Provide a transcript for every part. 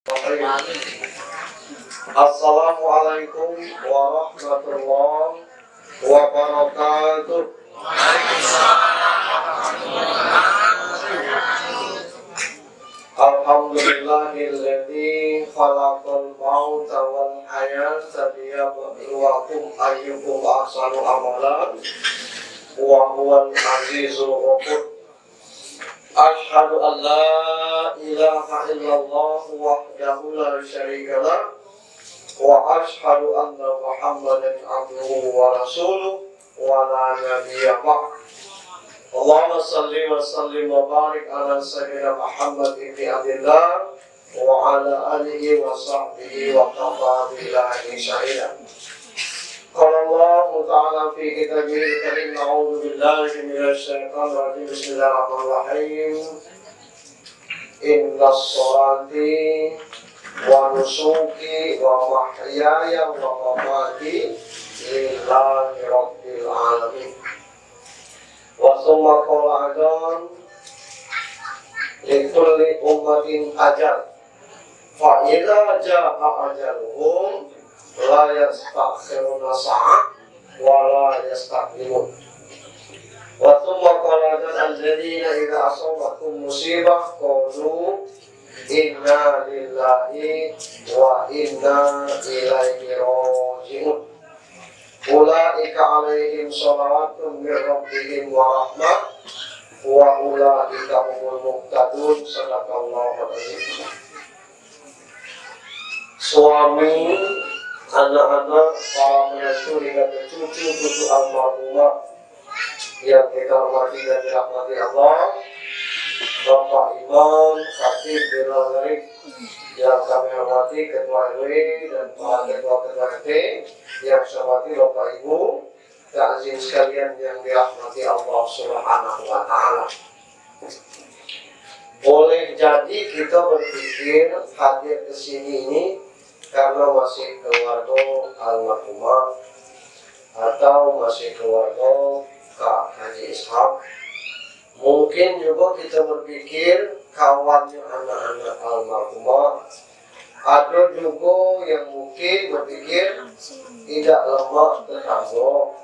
Assalamualaikum warahmatullahi wabarakatuh. Alhamdulillahilladzi khalaqal mauta wal hayata liyabluwakum ayyukum ahsanu amalan wa huwal azizul ghafur. Asyhadu an la ilaha illallah wahdahu la syarika lah wa asyhadu anna Muhammadan abduhu wa rasuluh wa la nabiyya ba'd. Allahumma salli wa sallim wa barik ala sayyidina Muhammad ibn Abdillah wa ala alihi wa sahbihi wa kafa billahi syahida. Qala Allah Ta'ala fi kitabihil karim, a'udzu billahi minasy syaithanir rajim. Bismillahirrahmanirrahim. Inna sholati wa nusuki wa mahyaya wa mamati lillahi rabbil alamin. Wa summa qala aidan likulli ummatin ajal fa idza jaa ajaluhum la yastakhiruna sa'ah wa la yastaqdimun. Wa thumma qala alladzina idza asabatum musibah qalu inna lillahi wa inna ilaihi raji'un. Ulaika alaihim shalawatun min rabbihim wa rahmah wa ulaika humul muhtadun. Sadaqallahu alazim. Suami, anak-anak, para menantu hingga cucu almarhumah yang kita hormati dan dirahmati Allah, Bapak Imam Khatib Bilal Gharib yang kami hormati, Ketua RW dan para ketua-ketua RT yang saya hormati, Bapak Ibu takzim sekalian yang dirahmati Allah Subhanahu wa Ta'ala. Boleh jadi kita berpikir hadir ke sini ini karena masih keluarga almarhumah atau masih keluarga Kak Haji Ishaq. Mungkin juga kita berpikir kawannya anak-anak almarhumah. Ada juga yang mungkin berpikir tidak lama tetangga.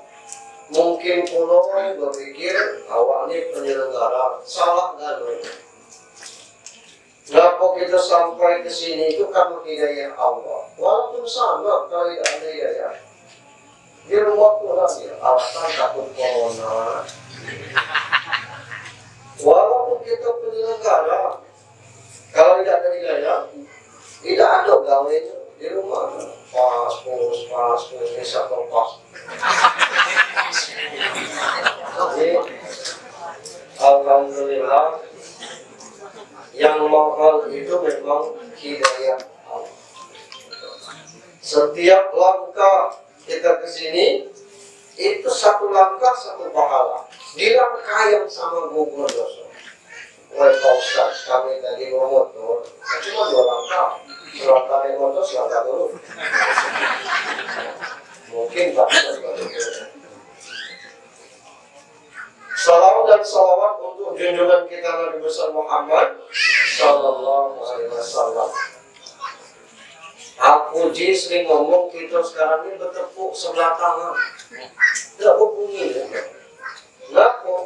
Mungkin pula berpikir awalnya penyelenggara. Salah kan? Kenapa kita sampai ke sini itu karena hidayah Allah. Walaupun sama kalau tidak ada hidayah. Di rumah Tuhan ya, alasan takut corona. Walaupun kita penyelenggara, kalau tidak ada hidayah, tidak ada gawainya di rumah. Pas, bisa pas. Jadi, alhamdulillah, yang mahal itu memang hidayah Allah. Setiap langkah kita ke sini itu satu langkah satu pahala. Di langkah yang sama gugur dosa. Oleh Pak Ustaz, kami tadi bawa motor, cuma 2 langkah. Selangkah naik motor, selangkah dulu. Mungkin Pak Ustaz baru. Salawat dan salawat untuk junjungan kita Nabi besar Muhammad Sallallahu Alaihi Wasallam. Aku sering ngomong kita sekarang ini bertepuk sebelah tangan. Tidak hubungi ya. Ngaku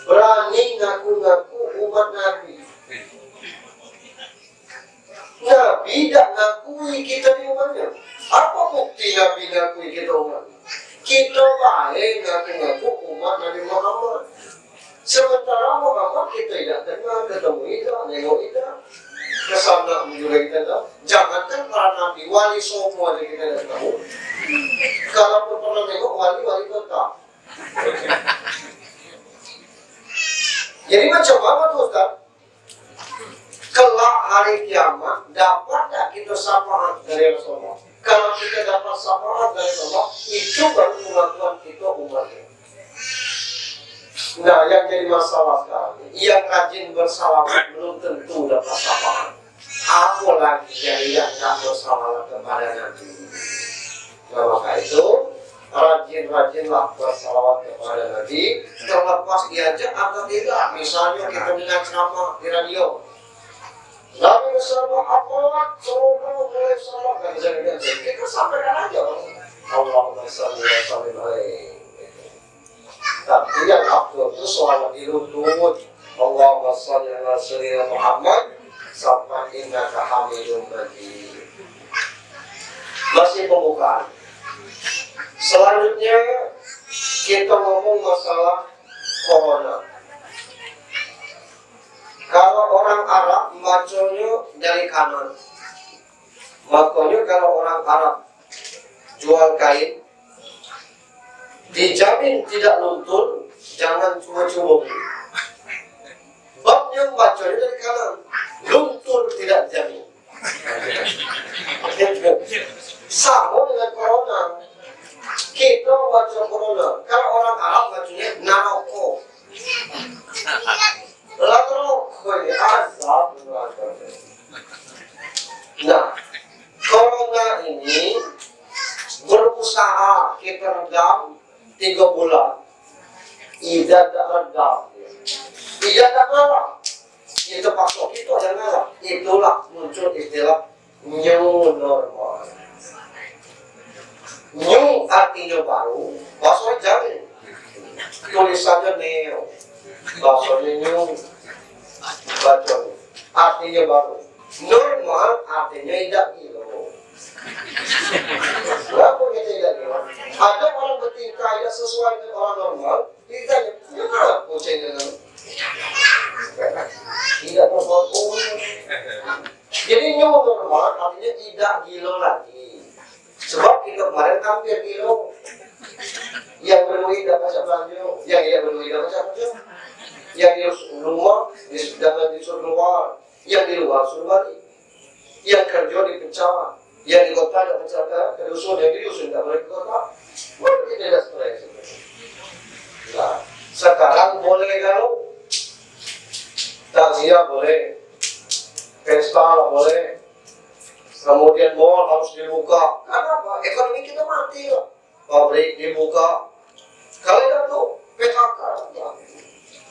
berani ngaku-ngaku umat Nabi. Nabi tidak ngakui kita di umatnya. Apa bukti Nabi ngakui kita umatnya? Kita baik ngaku-ngaku umat Nabi Muhammad. Sementara Muhammad kita tidak kenal, ketemu tidak, nengok tidak, kesana juga kita tidak. Jangankan para Nabi, wali semua aja kita tidak tahu. Kalau pernah nengok wali kota. Jadi macam apa tuh Ustaz? Kelak hari kiamat dapat tak kita syafaat dari Rasulullah? Kalau kita dapat syafaat dari Allah, itu baru pengakuan kita umatnya. Nah, yang jadi masalah sekarang, yang rajin bersalawat belum tentu dapat syafaat. Apalagi yang tidak bersalawat kepada Nabi. Nah, maka itu rajin-rajinlah bersalawat kepada Nabi, terlepas diajak atau tidak. Misalnya kita dengar ceramah di radio, Nabi besar apa seluruh mulai sama ganjar kita sampaikan aja Allahumma sholli wa sallim alaihi. Tapi yang afdal itu selawat dilutut Allahumma sholli ala sayyidina Muhammad sampai innaka hamidum majid. Masih pembukaan. Selanjutnya kita ngomong masalah corona. Kalau orang Arab bacanya dari kanan. Makanya kalau orang Arab jual kain dijamin tidak luntur, jangan cuma-cuma. Bab yang bacanya dari kanan, luntur tidak dijamin. Sama dengan corona. Kita baca corona. Kalau orang Arab bacanya naroko. Latroko ini azab. Nah, corona ini berusaha kita redam 3 bulan. Tidak redam. Tidak ngalah. Itu paksa kita yang ngalah. Itulah muncul istilah new normal. New artinya baru, bahasa jamin. Tulisannya neo, bahasanya new, baca artinya baru. Normal artinya tidak gila. Kenapa kita tidak gila? Ada orang bertingkah yang sesuai dengan orang normal, ditanya, kenapa kucing dengan tidak berbuat umum? Jadi new normal artinya tidak gila lagi. Sebab kita kemarin hampir kilo. Yang berduit dapat belanja, yang tidak berduit dapat belanja. Yang di rumah jangan disuruh keluar, yang di luar suruh balik. Yang kerja dipecat, yang di kota dapat pecat, ke dusun, yang di dusun tidak boleh ke kota. Mana kita tidak seperti itu? Nah, sekarang boleh kalau takziah boleh, pesta boleh. Kemudian mall harus dibuka. Kenapa? Ekonomi kita mati lah. Pabrik dibuka. Kalau itu PHK.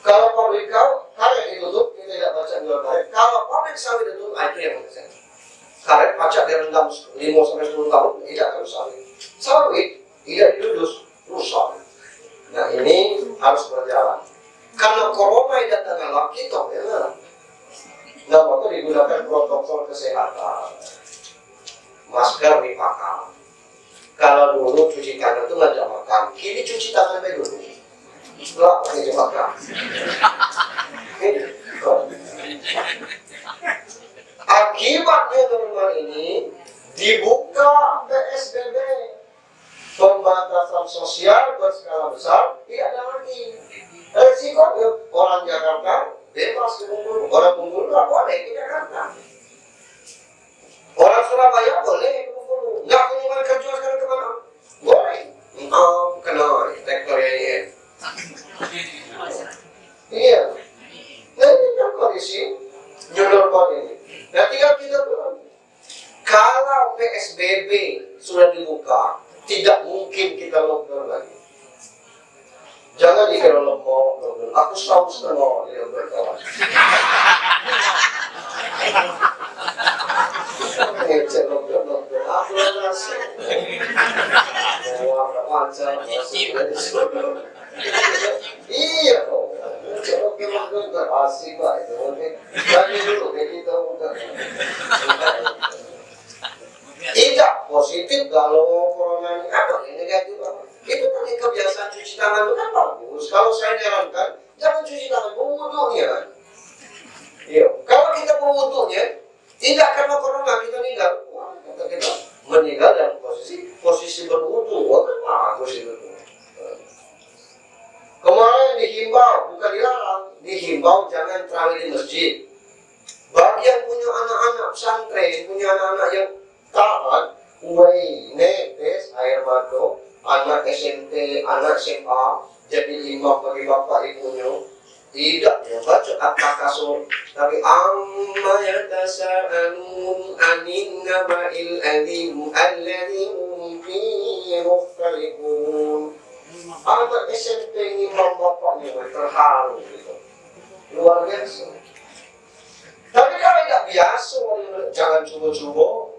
Kalau pabrik karet ditutup, kita tidak baca jual karet. Kalau pabrik sawit ditutup, itu yang benar. Karet pajak direndam 5-10 tahun, tidak akan sawit. Sawit tidak didudus, rusak. Nah ini harus berjalan. Karena corona datang dalam kita, ya. Nah maka digunakan protokol kesehatan. Masker dipakai. Kalau dulu cuci tangan itu ngajak makan, kini cuci tangan sampai dulu. Setelah ngajak makan. Akibatnya normal ini dibuka PSBB, pembatasan sosial berskala besar tidak ada lagi. Resikonya orang Jakarta bebas ke Bengkulu, orang Bengkulu nggak boleh ke Jakarta. Orang Surabaya boleh ke Bengkulu, nggak kunjungan kerja sekarang kemana? Boleh. Kena rektor ini. Iya. Nah ini kan kondisi new normal ini. Nah tinggal kita tuh. Kalau PSBB sudah dibuka, tidak mungkin kita lockdown lagi. Jangan dikira lockdown. Aku tahu setengah dia berkawan. Ngecek lockdown. Aku rasa. Wah, macam iya kok. Ngecek lockdown asik lah itu. Jadi dulu kita bukan. Tidak positif kalau corona ini apa ini negatif apa? Itu tadi kebiasaan cuci tangan itu kan bagus. Kalau saya nyarankan jangan cuci tangan, berwudunya kan. Iya. Kalau kita berwudunya tidak karena corona kita meninggal, wah kata kita meninggal dalam posisi berwudu, wah kan bagus itu. Kemarin dihimbau, bukan dilarang, dihimbau jangan terawih di masjid. Bagi yang punya anak-anak pesantren, punya anak-anak yang taat, netes air mata, anak SMP, anak SMA, jadi imam bagi bapak ibunya, tidak ya baca apa kasur, tapi amma yatasaalun anin naba'il adzim alladzi hum fihi mukhtalifun. Anak SMP imam bapaknya terharu gitu, luar biasa. Tapi kalau tidak biasa, subuh-subuh,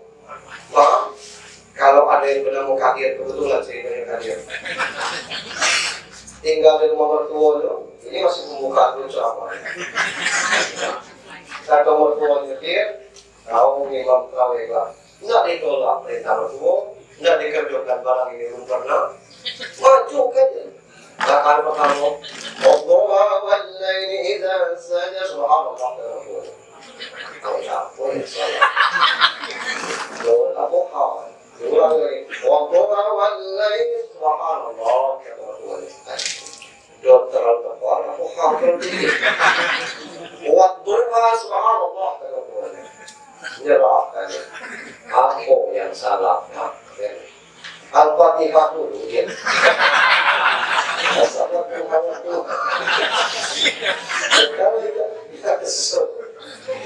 maaf, kalau ada yang benar mau kaget, kebetulan saya ingin kaget. Tinggal di rumah mertua ini masih membuka dulu ceramah. Kata mertua nyetir, kau memang terawih lah. Nggak ditolak perintah mertua, nggak dikerjakan barang ini belum pernah. Maju saja. Bahkan pertama, Allah wal-laili idza saja subhanallah. Kau tak boleh salah. Kau tak boleh. Ulang lagi. Allah wal-laili subhanallah. Dokter al-Baqar, aku khawatir tinggi. Wadduha subhanallah. Nyerahkan. Aku yang salah. Al-Fatihah dulu ya. Assalamualaikum. Kalau kita kesel,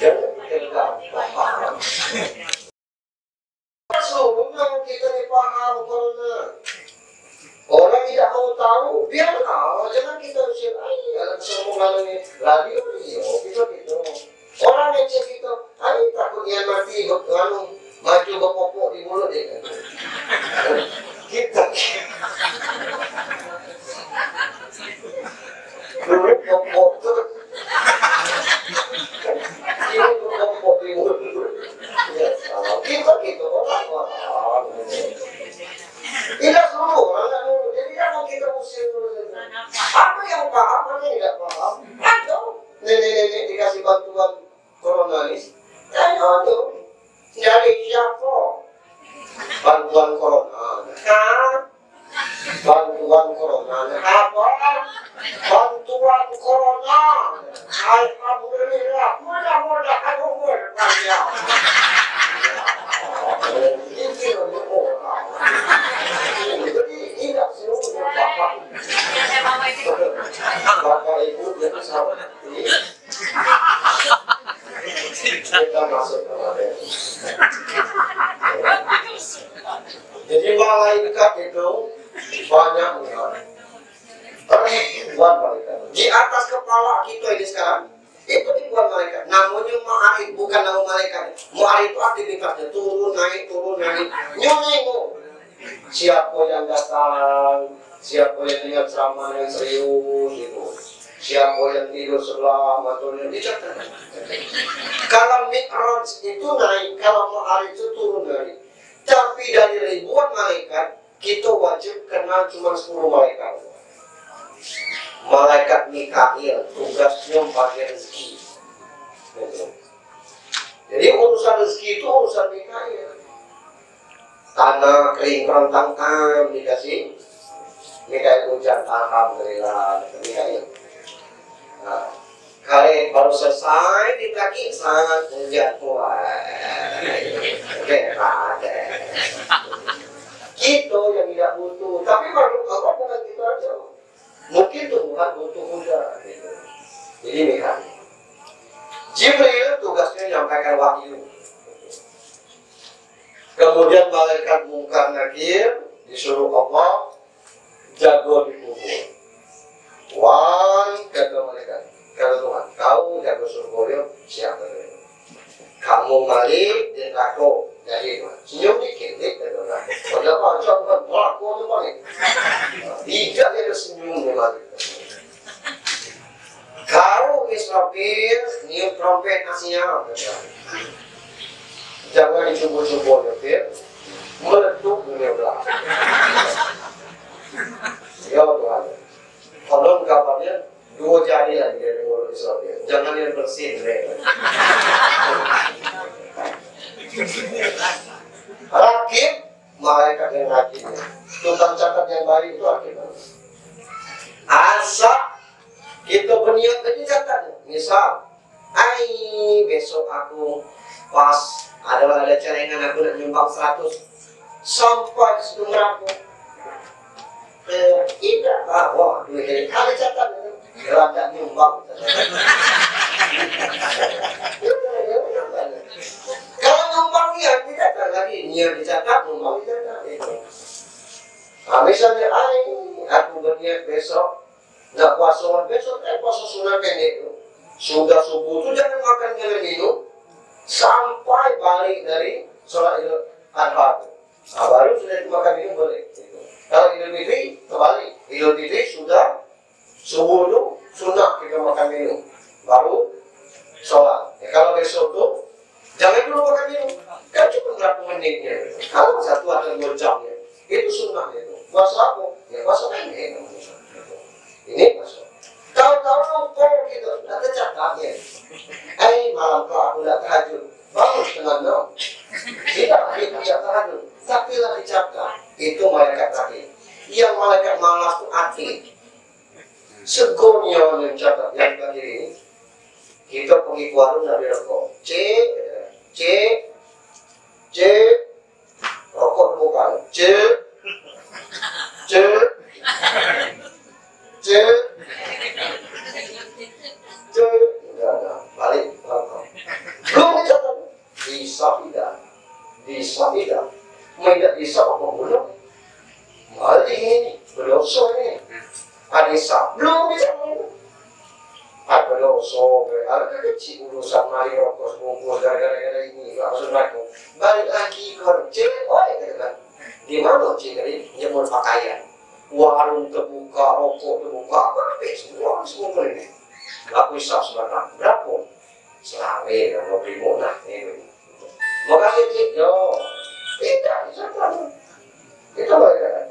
jangan kita paham. Sesungguhnya kita dipaham karena orang tidak mau tahu, biarlah, jangan kita usir. Ayo, semua ini radio kita gitu. Orang yang cek itu, ayo takutnya mati, maju berpopok di mulut dia. Kita dulu popok tu, ini popok di mulut. Kita gitu orang. Tidak semua orang dulu. Jadi jangan kita usir dulu. Apa yang paham, apa yang tidak paham? Ayo, nenek-nenek dikasih bantuan corona ini. Ayo, dari siapa? Bantuan corona. Bantuan corona. Apa? Bantuan corona. Alhamdulillah. Mudah-mudahan umur panjang. Ini orang. Jadi tidak seluruhnya bapak. Bapak ibu yang sama. Kita masuk ke jadi malaikat itu banyak ribuan malaikat. Di atas kepala kita ini sekarang itu ribuan malaikat. Namanya ma'arif, bukan nama malaikat. Ma'arif itu aktivitasnya turun naik. Nyuningu. Siapa yang datang, siapa yang dengar ceramah yang serius itu. Siapa yang tidur sebelah matanya dicatat. Kalau Mi'raj itu naik, kalau Ma'arij itu turun naik. Tapi dari ribuan malaikat, kita wajib kenal cuma 10 malaikat. Malaikat Mikail, tugasnya bagi rezeki. Jadi urusan rezeki itu urusan Mikail. Tanah kering kerentang dikasih Mikail hujan, alhamdulillah Mikail. Nah, kali baru selesai di kaki sangat hujan kita yang tidak butuh, tapi makhluk Allah bukan kita aja. Mungkin Tuhan butuh hujan gitu. Jadi Mikail. Jibril tugasnya menyampaikan wahyu. Kemudian malaikat Munkar Nakir disuruh Allah jago di kubur. Kata malaikat, kata Tuhan, kau jago surga siapa? Kamu malik dan aku jadi senyum dikit, kata Tuhan. Pada macam aku tu malik. Tidak ada senyum malik. Kau Israfil niup trompet nasinya. Jangan dicuba-cuba ya, meletup dunia belah. Ya Tuhan. Kalau kabarnya 2 jari lagi dari mulut Israfil. Jangan yang bersih mereka. Rakib, malaikat yang rakibnya. Tukang catat yang baik itu rakib. Asal kita berniat tadi catatnya. Misal, besok aku pas ada celengan aku nak nyumbang 100 sampai setengah aku. Tidak, wah, duit ada catat tidak nyumbang. Kalau nyumbang niat dicatat lagi, niat dicatat, nyumbang dicatat. Misalnya, aku berniat besok nggak puasa besok, puasa sunnah pendek. Sudah subuh itu jangan makan jangan minum sampai balik dari sholat Idul Adha. Nah, baru sudah makan minum boleh. Gitu. Kalau Idul Fitri kembali, Idul Fitri sudah subuh itu sunnah kita makan minum, baru sholat. Ya, kalau besok tuh jangan dulu makan minum, kan cuma berapa menitnya. Kalau 1 atau 2 jamnya, itu sunnah itu. Puasa aku, ya puasa pendek. Ini puasa. Tahu-tahu lupa gitu, nggak tercatatnya. Malam kau aku nggak tahajud, bangun setengah 6. Tidak lagi baca tahajud, tapi lagi catat. Itu malaikat tadi. Yang malaikat malas itu hati. Segonya mencatat yang tadi ini. Kita pergi ke warung dari rokok. C, rokok bukan. C, balik. Belum dicatat. Bisa tidak. Tidak bisa apa belum. Balik ini, berdosa ini. Adisa, belum dicatat. Berdosa, ada kecil urusan mari rokok sebungkus gara-gara ini langsung naik. Balik lagi ke warung C, kan. Di mana C tadi? Jemur pakaian. Warung terbuka, rokok terbuka, semua ini. Aku hisap sebentar, berapa? Selama kalau beli monah ini. Makasih Cik, tidak dicatat. Itu bagaimana?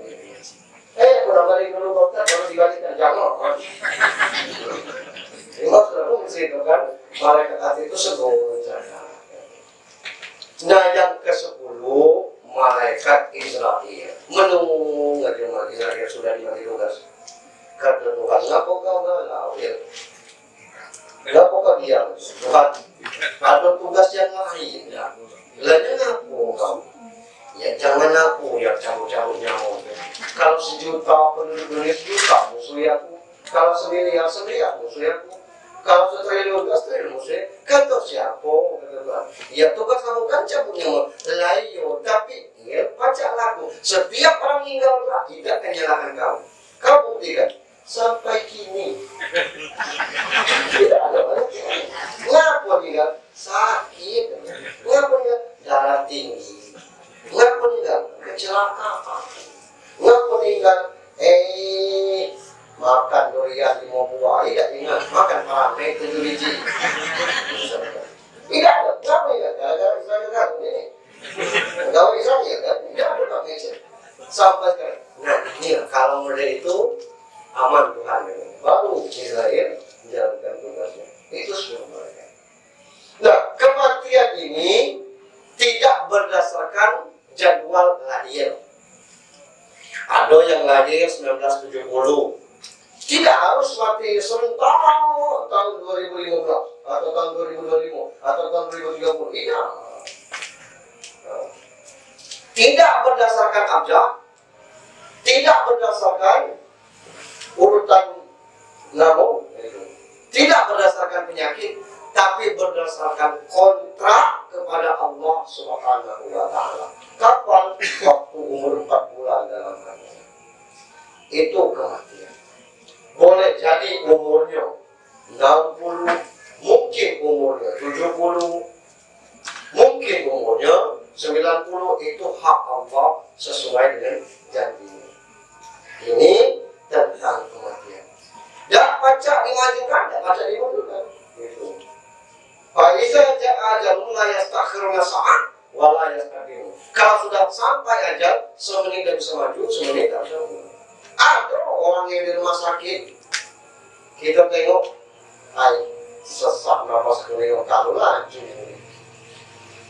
Kurang balik dulu dokter, kalau dibalikkan jangan. Ini sudah mesti itu kan, malaikat hati itu sebut. Nah yang ke-10 malaikat Israel menunggu Israel sudah dibagi tugas. Kata Tuhan, ngapa kau galau ya? Ngapa kau diam? Tuhan, ada tugas yang lain ya. Lainnya ngaku kau? Ya jangan aku yang cabut-cabut nyawa. Kalau 1 juta penduduk dunia 1 juta musuh aku. Kalau 1 miliar musuh aku. Kalau 1 triliun musuh kata siapa? Ya tugas kamu kan cabut nyawa. Layo tapi ya pacak laku. Setiap orang meninggal tidak akan nyalakan kamu. Kau buktikan sampai kini tidak ada orang. Ngapa dia sakit? Ngapa dia darah tinggi? Ngapa meninggal kecelakaan? Ngapa meninggal makan durian 5 buah? Tidak ingat makan parame 7 biji. Tidak ada. Kenapa ya? Gara-gara Israel kan ini. Kalau Israel kan tidak ada pakai sampai sekarang. Nah ini kalau model itu aman Tuhan ini. Baru Israel menjalankan tugasnya. Itu sebelum mereka. Nah kematian ini tidak berdasarkan jadwal lahir. Ada yang lahir 1970, tidak harus mati serentak tahun 2015 atau tahun 2025 atau tahun 2030. Tidak berdasarkan abjad, tidak berdasarkan urutan nama, tidak berdasarkan penyakit, tapi berdasarkan kontrak kepada Allah Subhanahu wa Ta'ala. Kapan? Waktu umur 4 bulan dalam kandungan. Itu kematian. Boleh jadi umurnya 60, mungkin umurnya 70, mungkin umurnya 90. Itu hak Allah sesuai dengan janjinya. Ini tentang kematian. Dan pacak dimajukan, dan pacak dimundukan. Itu. Faiza ja'a ajalun la yastakhiruna sa'ah wa la yastaqdimun. Kalau sudah sampai ajal, semenit tidak bisa maju, semenit tidak bisa mundur. Ada orang yang di rumah sakit, kita tengok, sesak nafas keliling, kalau laju.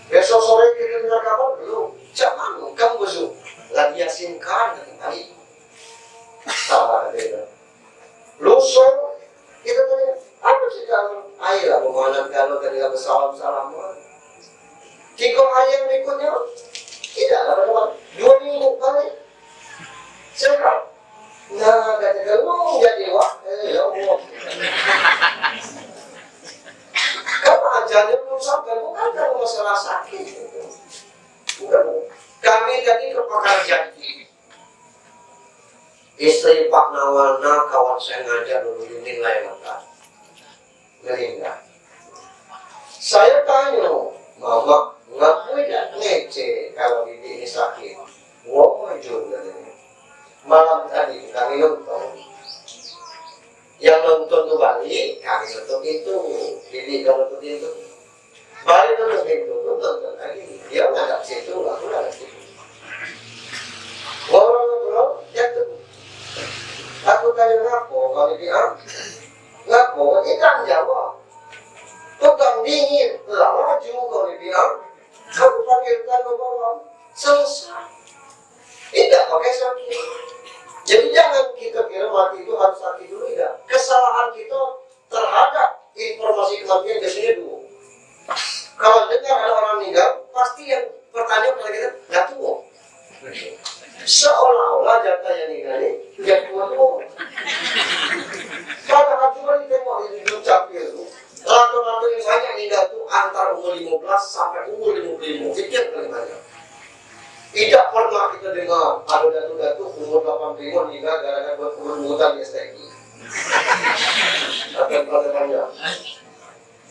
Besok sore kita dengar kabar belum. Jangan kamu besok lagi yasinkan tadi. Salah ada. Lusuh kita tanya, apa sih kalau ayolah pemahaman kalau ketika bersalam-salaman. Jika ayam berikutnya tidak ada 2 minggu kali sehat. Nah kata kalau jadi ya Allah. Karena ajalnya belum sampai, bukan karena masalah sakit. Bukan. Kami tadi ke Pekarjati. Istri Pak Nawana, kawan saya ngajar dulu di nilai mata. Meninggal. Saya tanya, Mama, ngapain tidak ngece? akan membawa selesai. Tidak pakai sakit. Jadi jangan kita kira mati itu harus sakit dulu, tidak. Kesalahan kita terhadap informasi kematian biasanya dulu. Kalau dengar ada orang meninggal, pasti yang pertanyaan pada kita, nggak tua. Seolah-olah jatah yang meninggal ini nggak tua. Padahal cuma ditengok di dukcapil itu, rata-rata yang banyak meninggal itu antara umur 15 sampai umur 55. Sekian kali banyak. Tidak pernah kita dengar ada datu-datu umur 85 meninggal gara-gara buat kemudian di STI. Akan pertanyaannya.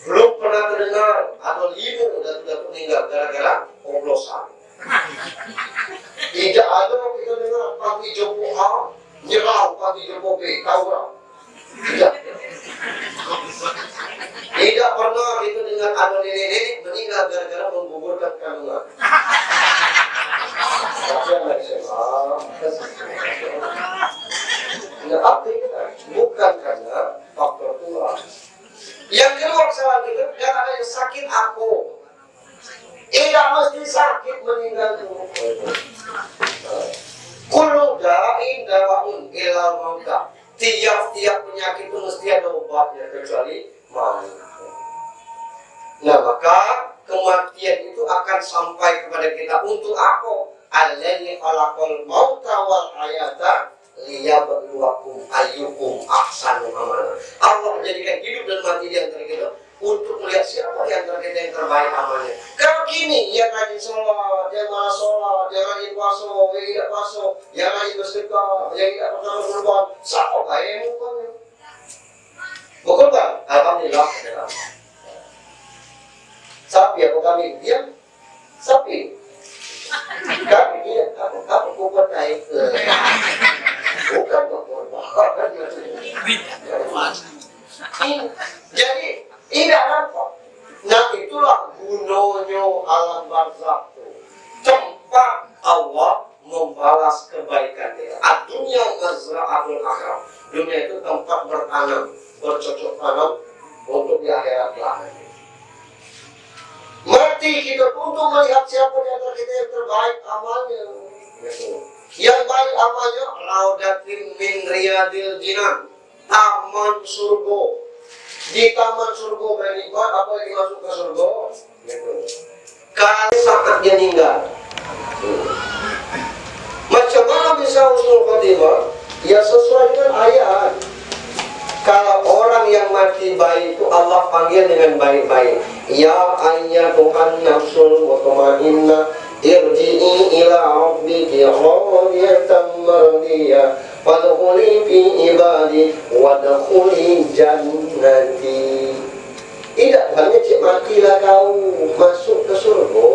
Belum pernah terdengar ada 5 datu-datu meninggal gara-gara oplosan. Tidak ada kita dengar Panti Jompo A nyerang Panti Jompo B, kawal. Tidak. Tidak pernah kita dengar ada nenek-nenek meninggal gara-gara menggugurkan kandungan. Bukan karena faktor tua. Yang kedua kesalahan kita, jangan ada yang sakit aku. Tidak mesti sakit meninggal dulu. Kullu da'in dawa'un ilal mauta. Tiap-tiap penyakit itu mesti ada obatnya kecuali mati. Nah maka kematian itu akan sampai kepada kita untuk apa? Alladzi khalaqal mauta wal hayata liyabluwakum ayyukum ahsanu amala. Allah menjadikan hidup dan mati di antara kita untuk melihat siapa di antara kita yang terbaik amalnya. Kalau gini, yang rajin sholat, yang malas sholat, yang rajin puasa, yang tidak puasa, yang rajin bersedekah, yang tidak pernah berkorban, siapa yang mukanya? Berkorban? Alhamdulillah. Sapi apa kami? Dia sapi. Kami dia apa korban naik? Bukan berkorban. Jadi tidak nampak. Nah itulah gunanya alam barzakh, tempat Allah membalas kebaikan kita. Dunia mazra'atul akhirah. Dunia itu tempat bertanam, bercocok tanam untuk di akhirat kelak. Mati kita untuk melihat siapa di antara kita yang terbaik amalnya. Yang baik amalnya raudatin min riyadil jinan, taman surga. Di taman surga bernikmat, apa yang dimasuk ke surga? Kalau saat dia meninggal, macam mana bisa husnul khotimah? Ya sesuai dengan ayat. Kalau orang yang mati baik itu Allah panggil dengan baik-baik. Ya ayyatuhan nafsul mutmainnah irji'i ila rabbiki radiyatan mardiyah wadkhuli fi ibadi wadkhuli jannati. Tidak hanya cik matilah kau masuk ke surga.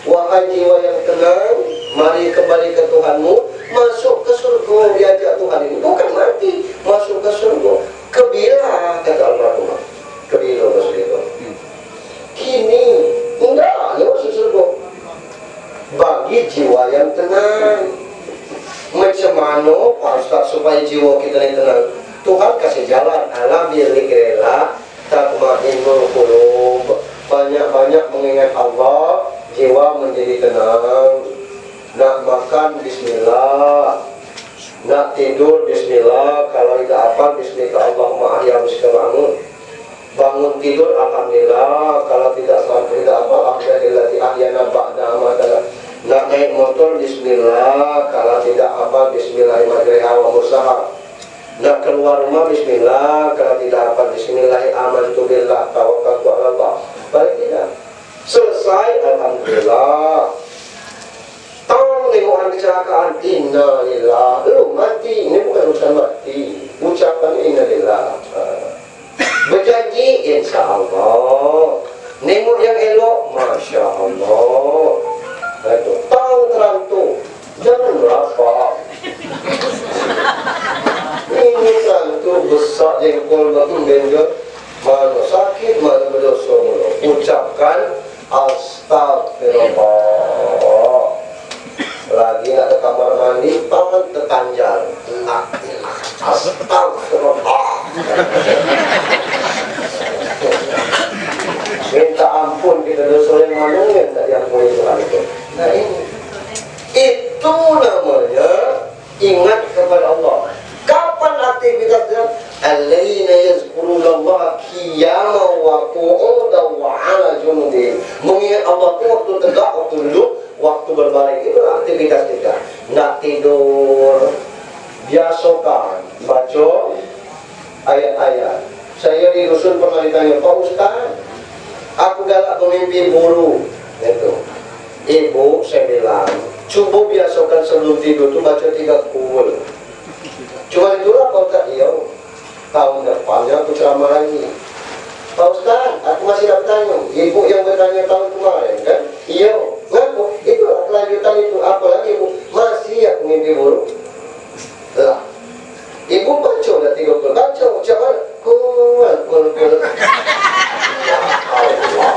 Wahai jiwa yang tenang, mari kembali ke Tuhanmu, masuk ke surga. Diajak Tuhan ini bukan mati, masuk ke surga. Kebila kata Al-Rahman, kebila masuk itu. Kini enggak masuk surga. Bagi jiwa yang tenang. Macam mana Pak Ustaz supaya jiwa kita ini tenang? Tuhan kasih jalan. Ala bidzikrillah tatma'innul qulub. Banyak-banyak mengingat Allah, jiwa menjadi tenang. Nak makan bismillah, nak tidur bismillah, kalau tidak apa bismillah Allahumma ahya bika bangun. Bangun tidur alhamdulillah, kalau tidak apa alhamdulillah ahyana ba'da amadana. Nak naik motor bismillah, kalau tidak apa bismillahirrahmanirrahim. Nak keluar rumah bismillah, kalau tidak apa bismillahirrahmanirrahim. Tawakkaltu 'ala Allah. Balik tidak. Selesai alhamdulillah. Tahu nemuan kecelakaan, innalillah. Mati, ini bukan urusan mati. Ucapan innalillah. Berjanji insya Allah. Nemu yang elok, masya Allah. Itu tahu terantu, jangan berapa. Ini terantu besar jengkol batu benjol. Mana sakit, mana berdosa mulu. Ucapkan astagfirullah. Lagi nak ke kamar mandi, tangan terkanjal. Astagfirullah. Minta ampun kita dosa yang mana yang tak diampuni Tuhan. berbaring, itu aktivitas kita. Nak tidur, biasakan baca ayat-ayat. Saya di dusun pernah ditanya, Pak Ustaz, aku galak memimpi buruk. Itu, ibu saya bilang, coba biasakan sebelum tidur tuh baca 3 kul. Cuma itulah Pak Ustaz. Iya, tahun depannya aku ceramah lagi. Pak Ustaz, aku masih bertanya, ibu yang bertanya tahun kemarin kan? Iya, ngaku, itu kelanjutan itu, apalagi ibu, masih aku mimpi buruk. Lah, ibu baca udah 3 kul, baca, ucap mana? Kul. Ya Allah,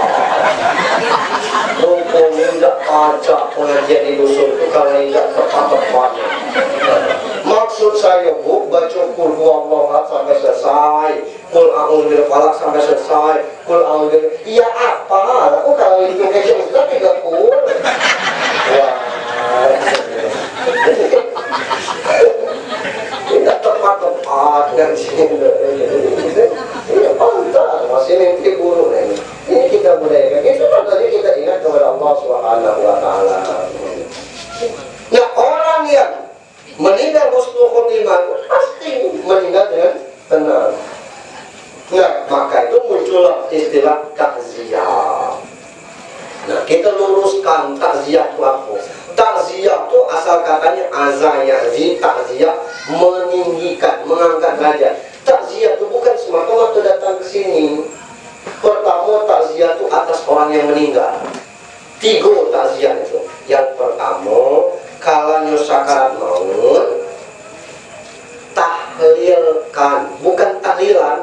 rupanya tidak baca pengajian di dusun itu kalau tidak tepat-tepatnya. Maksud saya bu, baca kul huwallahu sampai selesai, kul a'udzu birabbil falaq sampai selesai, kul a'udzu iya apa? Aku kalau itu kayak sudah 3 kul. Wah, tidak tepat-tepat kan sih. Ini pantas masih mimpi buruk ini. Ini kita budayakan. Itu makanya kita ingat kepada Allah Subhanahu wa Ta'ala. Nah, orang yang meninggal husnul khotimah pasti meninggal dengan tenang. Nah, maka itu muncullah istilah takziah. Nah, kita luruskan takziah itu apa? Takziah itu asal katanya azayazi, takziah meninggikan, mengangkat derajat. Takziah itu bukan semata-mata datang ke sini. Pertama, takziah itu atas orang yang meninggal. 3 takziah itu. Yang pertama, kalanya sakarat maut, tahlilkan, bukan tahlilan,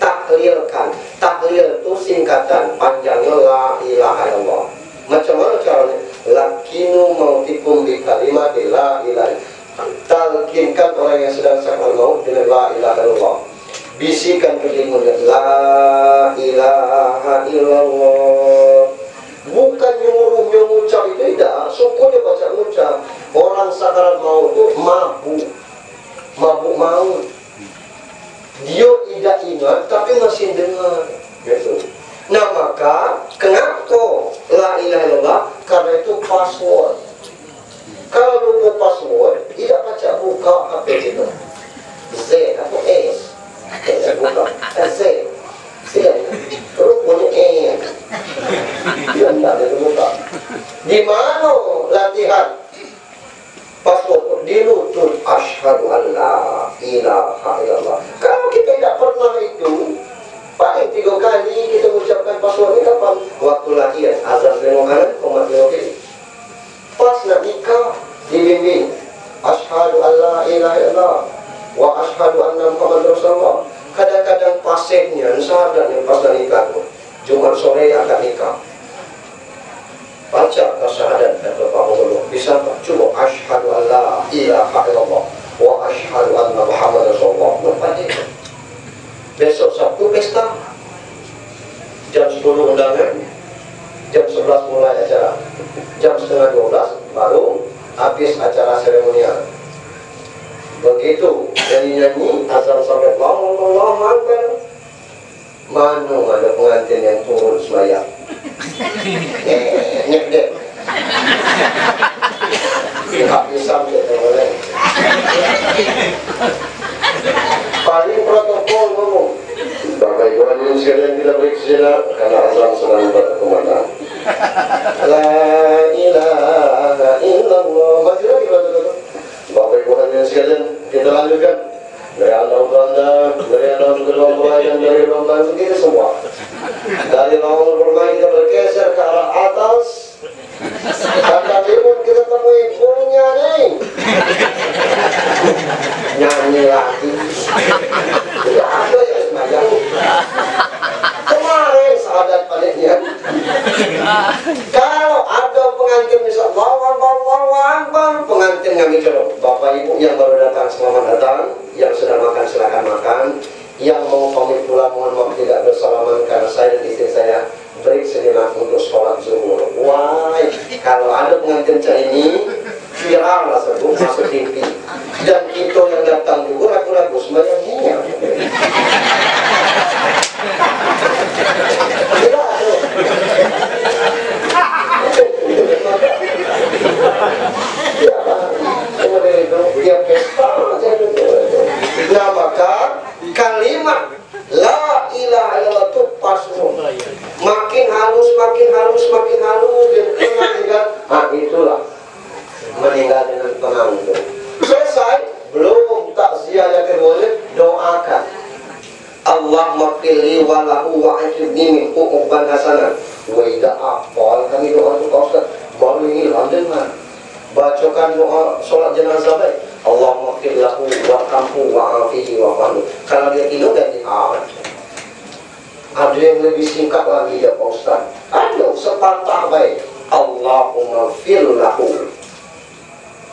tahlilkan. Tahlil itu singkatan, panjangnya la ilaha illallah. Macam mana caranya? Lakinu mautikum bi kalimat la ilaha. Talkinkan orang yang sedang sakaratul maut dengan la ilaha illallah. Bisikan ke telinga, la ilaha illallah. Bukan nyuruhnya ngucap itu tidak, sukunya baca ngucap. Orang sakarat maut itu mabuk maut. Dia tidak ingat tapi masih dengar. Gitu. Nah maka kenapa la ilaha illallah? Karena itu password. Kalau lupa password, tidak baca buka HP itu. Z atau S. Tidak buka Z. Tidak. Terus punya N. Dia tidak ada buka. Di mana latihan password? Di lutut asyhadu an la ilaha illallah. Kalau kita tidak pernah itu, paling 3 kali kita mengucapkan password ini kapan? Waktu latihan azan tengok kanan, komat tengok kiri. Pas nak nikah dibimbing asyhadu an la ilaha illallah wa asyhadu anna muhammadar rasulullah. Kadang-kadang pasifnya syahadatnya pas nak nikah tu, Jumat sore akan nikah, baca syahadat dan Allah bisa tak? Cuba asyhadu an la ilaha illallah wa asyhadu anna muhammadar rasulullah. Besok Sabtu pesta, jam 10 undangan, jam 11 mulai acara, jam setengah 12 baru habis acara seremonial. Begitu nyanyi-nyanyi azan sampai Allahu Akbar. Mana ada pengantin yang turun sembahyang? Dek. Tidak bisa boleh. Paling protokol ngomong. Bapak Ibu hadirin sekalian tidak berkesila karena azan sedang berkumandang. La ilaha illallah. Masih lagi betul. Bapak Ibu hadirin sekalian, kita lanjutkan. Dari Allah Anda, dari Allah Berlomba dan dari Lomba kita semua. Dari Lomba Berlomba kita bergeser ke arah atas. Kata Timur kita temui punya nih. Nyanyi lagi. Tidak ada yang semacam. Kemarin sahabat paliknya. Kalau ada pengantin misalnya pengantin ngambil ceruk. Bapak Ibu yang baru datang selamat datang. Yang sudah makan silakan makan. Yang mau pamit pulang mohon maaf tidak bersalaman karena saya dan istri saya break sejenak untuk sholat zuhur. Wah, kalau ada pengantin ini viral lah sebelum masuk TV. Dan kita yang datang juga ragu-ragu sembahyangnya. Tidak ada. dengar. Bacakan doa sholat jenazah baik. Allahumma ighfir lahu warhamhu wa'afihi wa'fu. Kalau dia tidur ganti ada yang lebih singkat lagi ya Pak Ustaz. Ada sepatah baik. Allahumma ighfir lahu.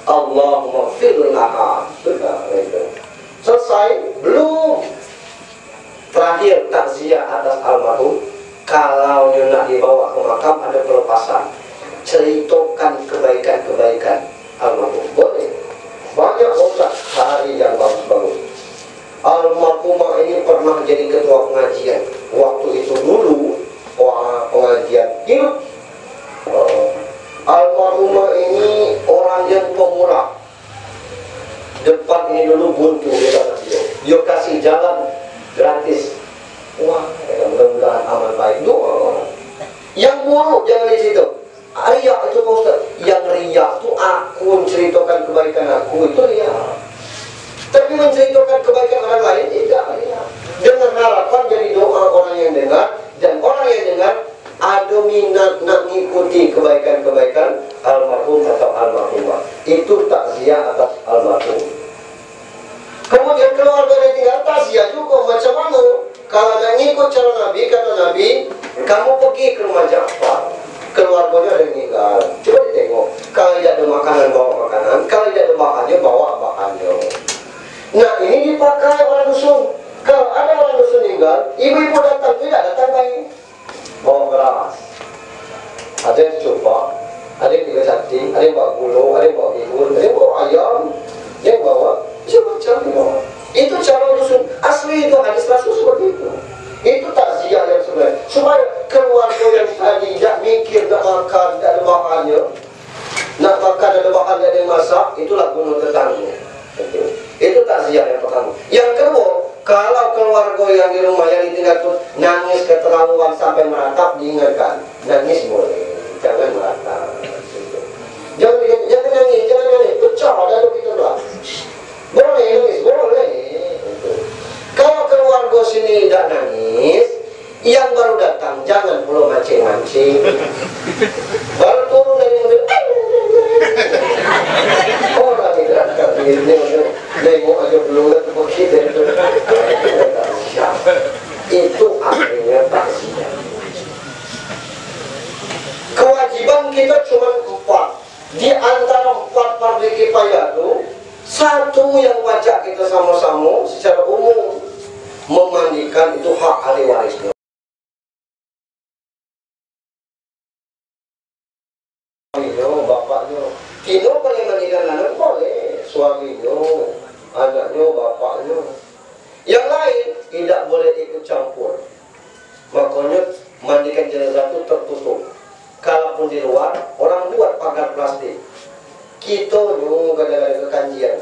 Allahumma ighfir laha. Sudah itu. Selesai? Belum. Terakhir takziah atas almarhum. Kalau nak dibawa ke makam ada pelepasan. Ceritakan kebaikan-kebaikan almarhum. Boleh. Banyak Ustaz hari yang bagus-bagus. Almarhumah ini pernah jadi ketua pengajian. Waktu itu dulu pengajian hidup. Almarhumah ini orang yang pemurah. Depan ini dulu buntu dia kasih jalan gratis. Wah, mudah-mudahan aman baik. Doa. Yang buruk jangan di situ. Riak itu Pak Ustaz. Yang riak itu aku menceritakan kebaikan aku itu riak. Tapi menceritakan kebaikan orang lain tidak riak. Dengan harapan jadi doa orang yang dengar dan orang yang dengar ada minat nak mengikuti kebaikan-kebaikan almarhum atau almarhumah. Itu takziah atas almarhum. Kemudian keluarga yang tinggal takziah juga macam mana? Kalau nak ngikut cara Nabi, kata Nabi, kamu pergi ke rumah Ja'far. Keluarganya ada yang meninggal. Coba ditengok. Kalau tidak ada makanan, bawa makanan. Kalau tidak ada bahannya, bawa bahannya. Nah, ini dipakai orang dusun. Kalau ada orang dusun meninggal, ibu-ibu datang, tidak datang bayi. Bawa beras. Ada yang coba, ada yang tiga sakti, ada yang bawa gulung, ada yang bawa bihun, ada yang bawa ayam, ada yang bawa macam-macam. Itu cara dusun. Asli itu hadis Rasul seperti itu. Itu takziah yang sebenarnya. Supaya keluarga yang tadi tidak mikir, nak makan, tidak ada bahannya, nak makan ada bahan, tidak ada yang masak, itulah bunuh tetangga. Itu takziah yang pertama. Yang kedua, kalau keluarga yang di rumah yang ditinggal itu nangis keterlaluan sampai meratap, diingatkan. Nangis boleh, jangan meratap. Jangan nangis, pecah ada begitu lah. Boleh nangis, boleh. Kalau keluarga sini tidak nangis, yang baru datang jangan perlu mancing-mancing. Baru turun dari mobil, orang ini datang nengok aja belum lihat begitu. Itu artinya takziah. Kewajiban kita cuma 4. Di antara 4 fardhu kifayah itu, satu yang wajib kita sama-sama secara umum memandikan itu hak ahli warisnya. Bapaknya, Tino boleh mandikan anak boleh, suaminya, anaknya, bapaknya. Yang lain tidak boleh ikut campur. Makanya mandikan jenazah itu tertutup. Kalaupun di luar, orang buat pagar plastik. Kita nyu kadang-kadang ke kajian.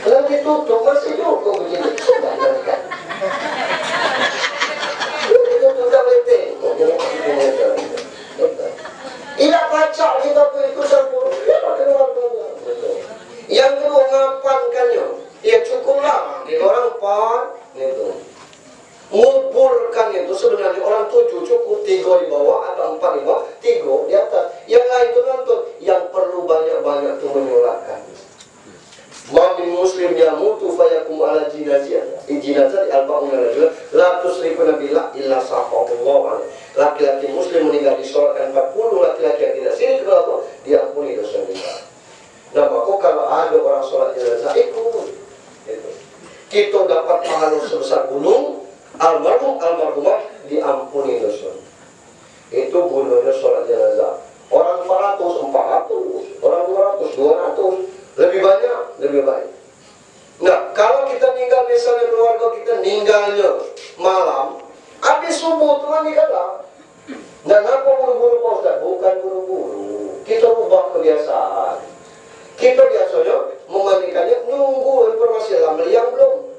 Kalau ditutup masih juga begini. Sudah kan? Ditutup dah letih. Tidak pacak kita itu campur. Ya keluarganya. Yang kedua ngapankannya. Ya cukuplah. Di orang pan itu. Nguburkan itu sebenarnya orang 7 cukup, 3 di bawah atau 4 di bawah, 3 di atas. Yang lain itu nonton. Yang perlu banyak-banyak itu menyolatkan. Mamin muslim yamutu fayakum ala jinaziyah. Jinazah di al-ba'una rajul la tusriku nabila illa sahahullah. Laki-laki muslim meninggal disolatkan 40, laki-laki yang tidak syirik kepada Allah diampuni dosa mereka. Nah, maka kalau ada orang sholat jenazah ikut. Itu. Kita dapat pahala sebesar gunung. Almarhumah diampuni dosa. Itu gunanya sholat jenazah. Orang 400, 400, orang 200, 200, lebih banyak, lebih baik. Nah, kalau kita meninggal misalnya keluarga kita meninggalnya malam, habis subuh itu meninggal. Nah, kenapa buru-buru Pak Ustaz? Bukan buru-buru. Kita ubah kebiasaan. Kita biasanya memandikannya nunggu informasi lah, meliang belum.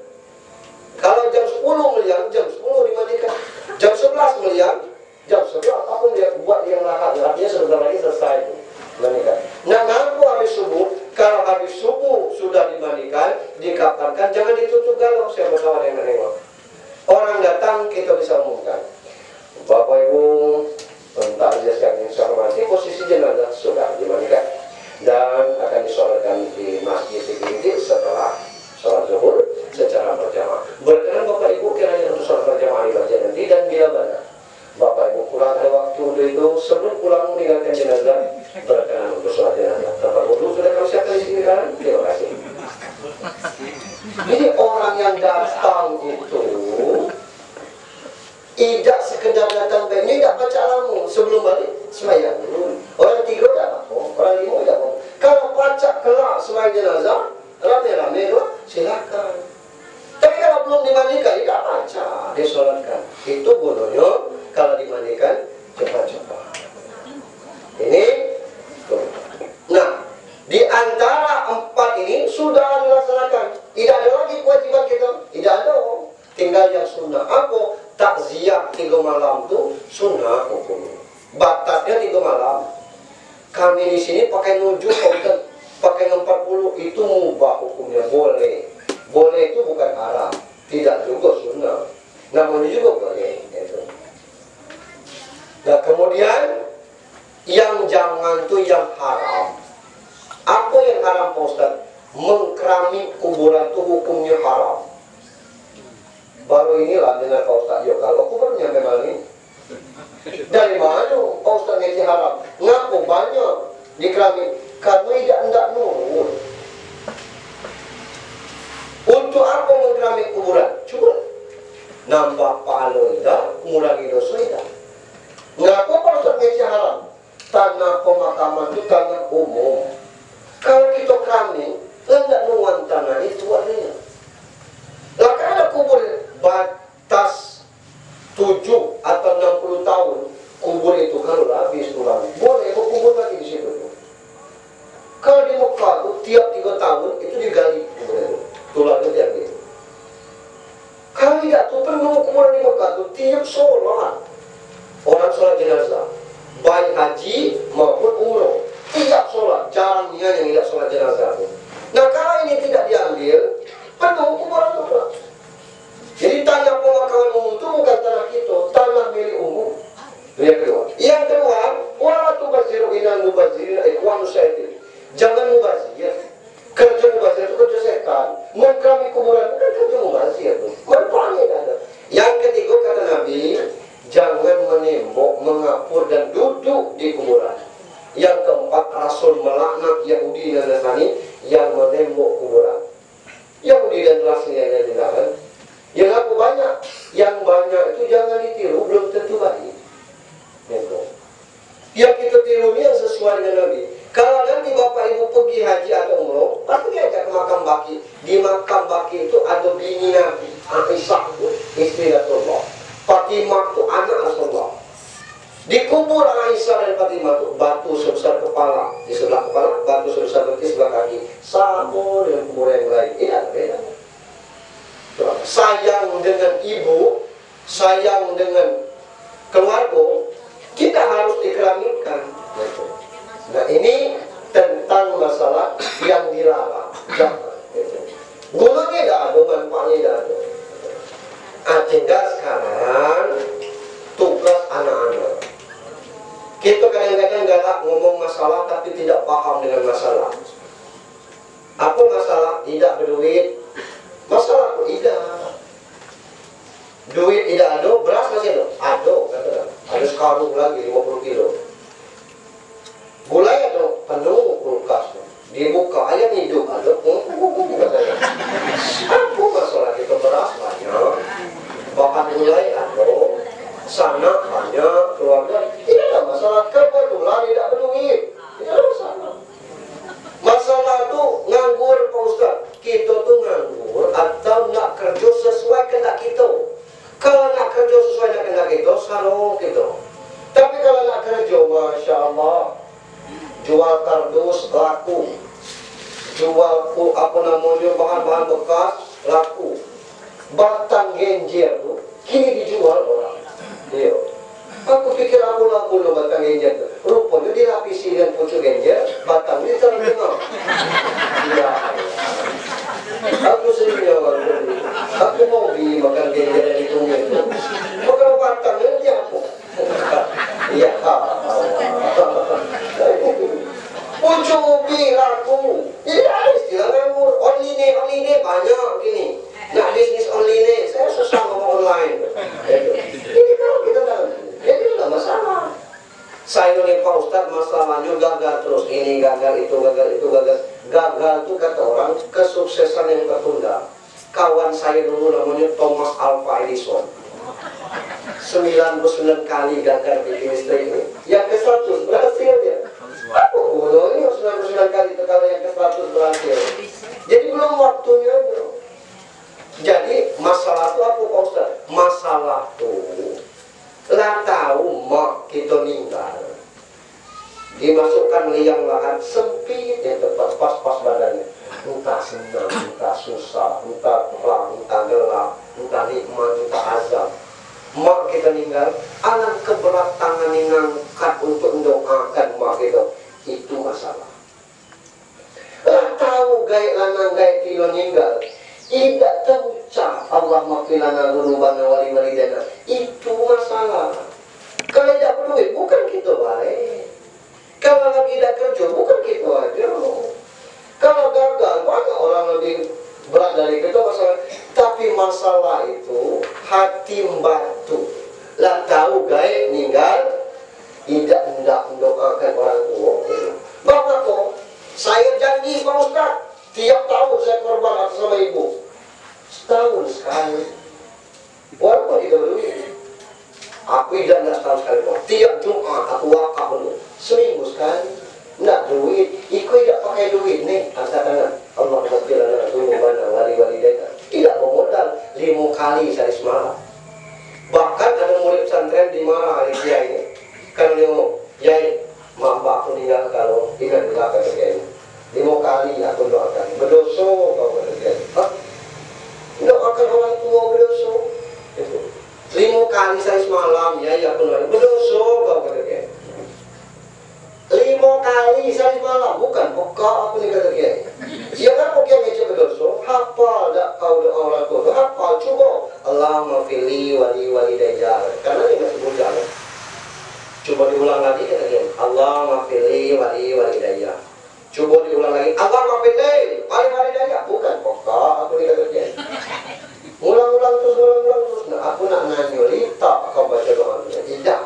Kalau jam 10 meliang, jam 10 dimandikan. Jam 11 meliang, jam 11 apa dia buat yang lahat. Artinya sebentar lagi selesai dimandikan. Nah, ngaku habis subuh. Kalau habis subuh sudah dimandikan, dikabarkan, jangan ditutup galau. Siapa tahu ada yang menengok. Orang datang kita bisa umumkan. wudhu itu sebelum pulang meninggalkan jenazah berkenan untuk sholat jenazah. Tempat wudhu sudah kami siapkan di sini kan? Terima kasih. Jadi orang yang datang itu tidak sekedar datang baiknya, tidak baca alamu sebelum balik sembahyang dulu. Orang 3 tidak apa, orang 5 tidak apa. Kalau baca kelak sembahyang jenazah rame-rame itu silakan. Tapi kalau belum dimandikan tidak baca, disolatkan. Itu gunanya kalau dimandikan cepat-cepat. Ini tuh. Nah, di antara 4 ini sudah dilaksanakan. Tidak ada lagi kewajiban kita. Tidak ada. Tinggal yang sunnah. Apa? Takziah 3 malam itu sunnah hukumnya. Batasnya 3 malam. Kami di sini pakai 7, pakai 40 itu mubah hukumnya, boleh. Boleh itu bukan haram, tidak juga sunnah. Namun juga boleh. Itu. Nah kemudian yang jangan tuh yang haram. Apa yang haram Pak Ustaz? Mengkerami kuburan itu hukumnya haram. Baru inilah dengan Pak Ustaz, yo kalau kuburnya memang ini. Dari mana Pak Ustaz ngerti haram? Ngaku banyak dikerami? Karena tidak nurul. Untuk apa mengkerami kuburan? Coba nambah pahala tidak, mengurangi dosa tidak. Ngaku Pak Ustaz ngerti haram? Tanah pemakaman itu tanah umum. Kalau kita kerami, tidak nuan tanah itu artinya. Lah kan ada kubur batas 7 atau 60 tahun, kubur itu kalau habis tulang, boleh mau kubur lagi di situ. Kalau di Mekah itu tiap 3 tahun itu digali kubur itu, tulangnya diambil. Kalau tidak tuh perlu kubur di Mekah itu tiap sholat, orang sholat jenazah, baik haji maupun umroh, tiap sholat, jarang dia yang tidak sholat jenazah. Nah kalau ini tidak diambil, penuh kuburan itu. Jadi tanah pemakaman umum itu bukan tanah kita, tanah milik umum. Yang kedua, wala tubaziru inal mubazirin ikhwanu syaitin. Jangan mubazir. Kerja mubazir itu kerja setan. Mengkerami kuburan bukan kerja mubazir itu. Manfaatnya tidak ada. Yang ketiga kata Nabi, jangan menembok, mengapur dan duduk di kuburan. Yang keempat, Rasul melaknat Yahudi dan Nasrani yang menembok kuburan. Yahudi dan Nasrani yang dilakukan. Yang aku banyak, yang banyak itu jangan ditiru, belum tentu baik. Yang kita tiru ini yang sesuai dengan Nabi. Kalau nanti Bapak Ibu pergi haji atau umroh, pasti diajak ke makam baki. Di makam baki itu ada bini Nabi, Aisyah itu istri Rasulullah, Fatimah itu anak Rasulullah. Di kubur Aisyah dan Fatimah itu batu sebesar kepala di sebelah kepala, batu sebesar kaki sebelah kaki, sama dengan kubur yang lain. Ini ada beda. Sayang dengan ibu, sayang dengan keluarga, kita harus dikeramikan. Nah ini tentang masalah yang dilarang. Jangan. Gunanya tidak ada, manfaatnya tidak ada. Tinggal sekarang tugas anak-anak. Kita kadang-kadang galak ngomong masalah tapi tidak paham dengan masalah. Apa masalah? Tidak berduit. Masalah aku tidak. Duit tidak ada, beras masih ada? Ada, kata. Ada sekarung lagi 50 kilo. Gula ada, penuh kulkas. Dibuka, ayam hidup ada. Apa masalah kita beras banyak, bahan gulai ada, sana banyak, keluarga. Tidak ada masalah, kebetulan tidak berduit. Tidak ada masalah. Masalah itu nganggur Pak Ustaz. Kita tuh nganggur atau nak kerja sesuai kehendak kita. Kalau nak kerja sesuai dengan kehendak kita, sarung kita. Tapi kalau nak kerja, Masya Allah, jual kardus laku, jual bahan-bahan bekas laku, batang genjer tuh kini dijual orang. Iya. Aku pikir aku laku loh batang genjer tuh. Rupanya dilapisi dengan pucuk genjer, batangnya ditaruh tengah. Iya. Aku sendiri orang beli. Aku mau beli makan genjer yang ditunggu itu. Makan batangnya dia aku. Iya. Pucuk laku. Iya istilah nganggur. Online banyak gini. Nah bisnis online saya susah ngomong online. Saya nih Pak Ustadz masalahnya gagal terus, ini gagal, itu gagal, itu gagal. Gagal itu kata orang kesuksesan yang tertunda. Kawan saya dulu namanya Thomas Alva Edison, 99 kali gagal bikin listrik ini. Yang ke-100 berhasil dia. Oh, ini 99 kali itu, kalau yang ke-100 berhasil. Jadi belum waktunya bro. Jadi masalah itu apa Pak Ustadz? Masalah itu lah tahu mak kita meninggal, dimasukkan liang lahat sempit yang tepat pas badannya, entah senang, entah susah, entah terang, entah gelap, entah nikmat, entah azab. Mak kita meninggal, alam keberat tangan yang ngangkat untuk mendoakan mak kita, itu masalah. Lah tahu gaya lanang gaya kilo meninggal, tidak terucap Allah maghfirlana dzunubana wa liwalidayna, itu masalah. Kalau tidak peduli bukan kita baik, kalau lagi tidak kerja bukan kita aja. Kalau gagal banyak orang lebih berat dari kita masalah. Tapi masalah itu hati batu. Lah tahu gaya meninggal, tidak hendak mendoakan orang tua. Bapak kok saya janji Pak Ustadz, tiap tahun saya korban atas sama ibu. Setahun sekali. Walaupun kita berdua, aku tidak setahun sekali. Tiap Jumat aku wakaf dulu. Seminggu sekali. Nggak duit. Iku tidak pakai duit nih. Angkat tangan. Allah maghfirlana dzunubana wa liwalidayna. Tidak bermodal 5 kali sehari semalam. Bahkan ada murid pesantren dimarah oleh dia ini. Karena dia ngomong, Yai, maaf aku meninggal kalau ingat belakang kerjaan. 5 kali aku doakan. Berdosa kau kerjaan. Hah? Doakan orang tua berdosa. 5 kali saya semalam, ya aku doakan. Berdosa kau kerjaan. 5 kali saya semalam, bukan pokok aku nih kerjaan. Ya kan pokoknya ngecek berdosa. Hafal tak kau doa orang tua. Hafal coba. Allahumma fili wali walidayya. Karena ini masih bukan. Coba diulang lagi kerjaan. Allahumma fili wali walidayya. Coba diulang lagi. Allahumma fili wali walidayya. Bukan pokok aku nih kerjaan. Ulang-ulang terus. Nah, aku nak nanya, Lita kau baca doa-nya? Tidak.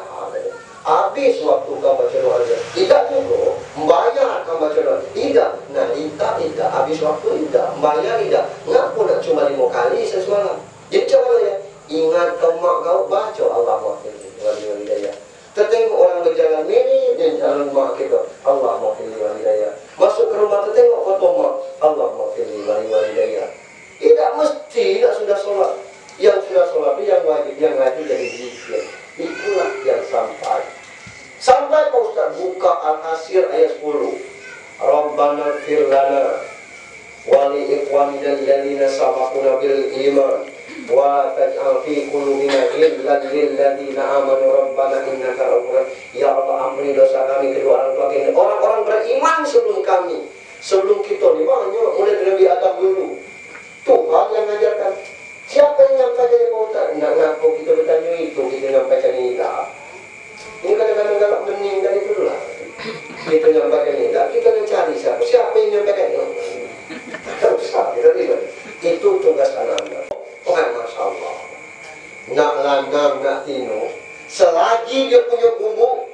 Habis waktu kau baca doa-nya? Tidak juga. Membayar kau baca doa? Tidak. Nah, Lita tidak. Habis waktu tidak. Membayar tidak. Ngaku nak cuma 5 kali semalam. Jadi coba ya. Ingat kau mak kau baca Allah maghfirli walidayya. Tertengok orang berjalan mirip dan jalan mak kita. Allah maghfirli walidayya. Masuk ke rumah tertengok foto mak. Allah maghfirli walidayya. Tidak mesti tidak sudah sholat. Yang sudah sholat itu yang wajib jadi zikir. Itulah yang sampai. Sampai Pak Ustaz buka Al-Hasir ayat 10. Rabbana ighfir lana wa li ikhwanina alladziina sabaquna bil iman wa taj'al fi qulubina ghillan lil ladziina amanu rabbana innaka ra'ufur rahim. Ya Allah, ampuni dosa kami kedua orang tua kami, orang-orang beriman sebelum kami. Sebelum kita ni banyak, mulai dari Nabi Adam dulu. Tuhan yang mengajarkan. Siapa yang nyampaikan Pak Ustaz? Nak ngaku kita bertanya itu, kita nyampaikan ini tak. Ini kadang-kadang galak meninggal itu lah. Kita nyampaikan ini tak, kita mencari siapa. Siapa yang nyampaikan ini? Tak usah, kita tidak. Itu tugas anak-anak. Oh, Masya Allah. Nak lanang, nak tino. Selagi dia punya guru,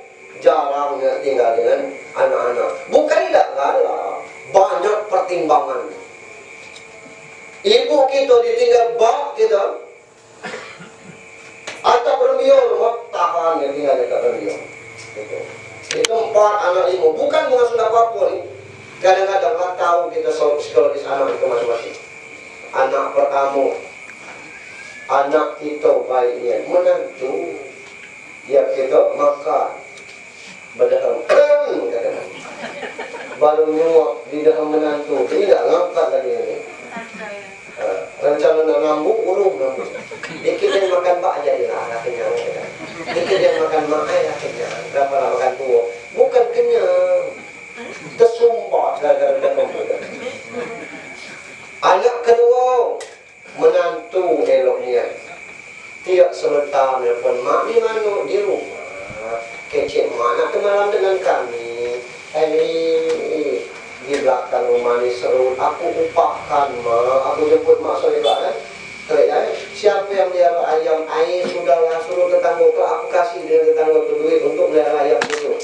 jarang nak tinggal dengan anak-anak. Bukan tidak galak. Banyak pertimbangan. Ibu kita ditinggal bak kita atau bermiol, tahan yang tinggal dekat bermiol. Itu 4 anak 5. Bukan mengasuh apa-apa nih. Kadang-kadang tak tahu kita psikologis anak itu masing-masing. Anak pertama, anak kita baiknya menantu. Ya kita makan berdaham kadang-kadang. Baru nyuap di dalam menantu, tidak ngangkat lagi ini. Rencana nak ngambuk, urung ngambuk. Dikit yang makan bak jadilah, dah kenyang. Dikit yang makan mak, dah kenyang. Berapa lah makan tua? Bukan kenyang, tersumbat gara-gara dah ngambuk. Anak kedua, menantu eloknya. Tiap sebentar nelfon mak di mana? Di rumah. Kecik mak nak kenalan dengan kami. Di belakang rumah ni seru. Aku upahkan mak. Aku jemput mak sore kan. Siapa yang melihara ayam? Air sudahlah, suruh tetangga tu. Aku kasih dia tetangga tu duit untuk melihara ayam itu.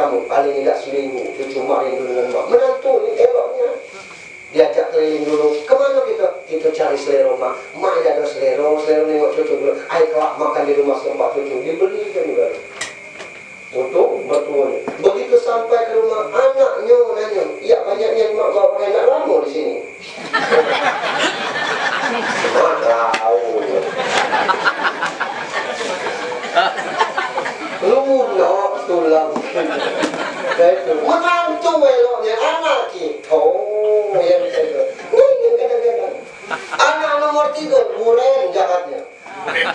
kamu paling tidak seminggu cucu mak rindu dengan mak. Menantu ini eloknya diajak keliling dulu. Kemana kita cari selera mak. Mak tidak ada selera nengok cucu dulu. Ayo kelak makan di rumah tempat cucu dibeli kan juga untuk bertuanya. Begitu sampai ke rumah anaknya nanya, ya banyaknya mak bawa pakai anak lama di sini. Mak tahu. Lunak tulang. Menantu eloknya anak kita. Oh, yang itu. Ini kadang-kadang. Anak nomor 3 buren jahatnya.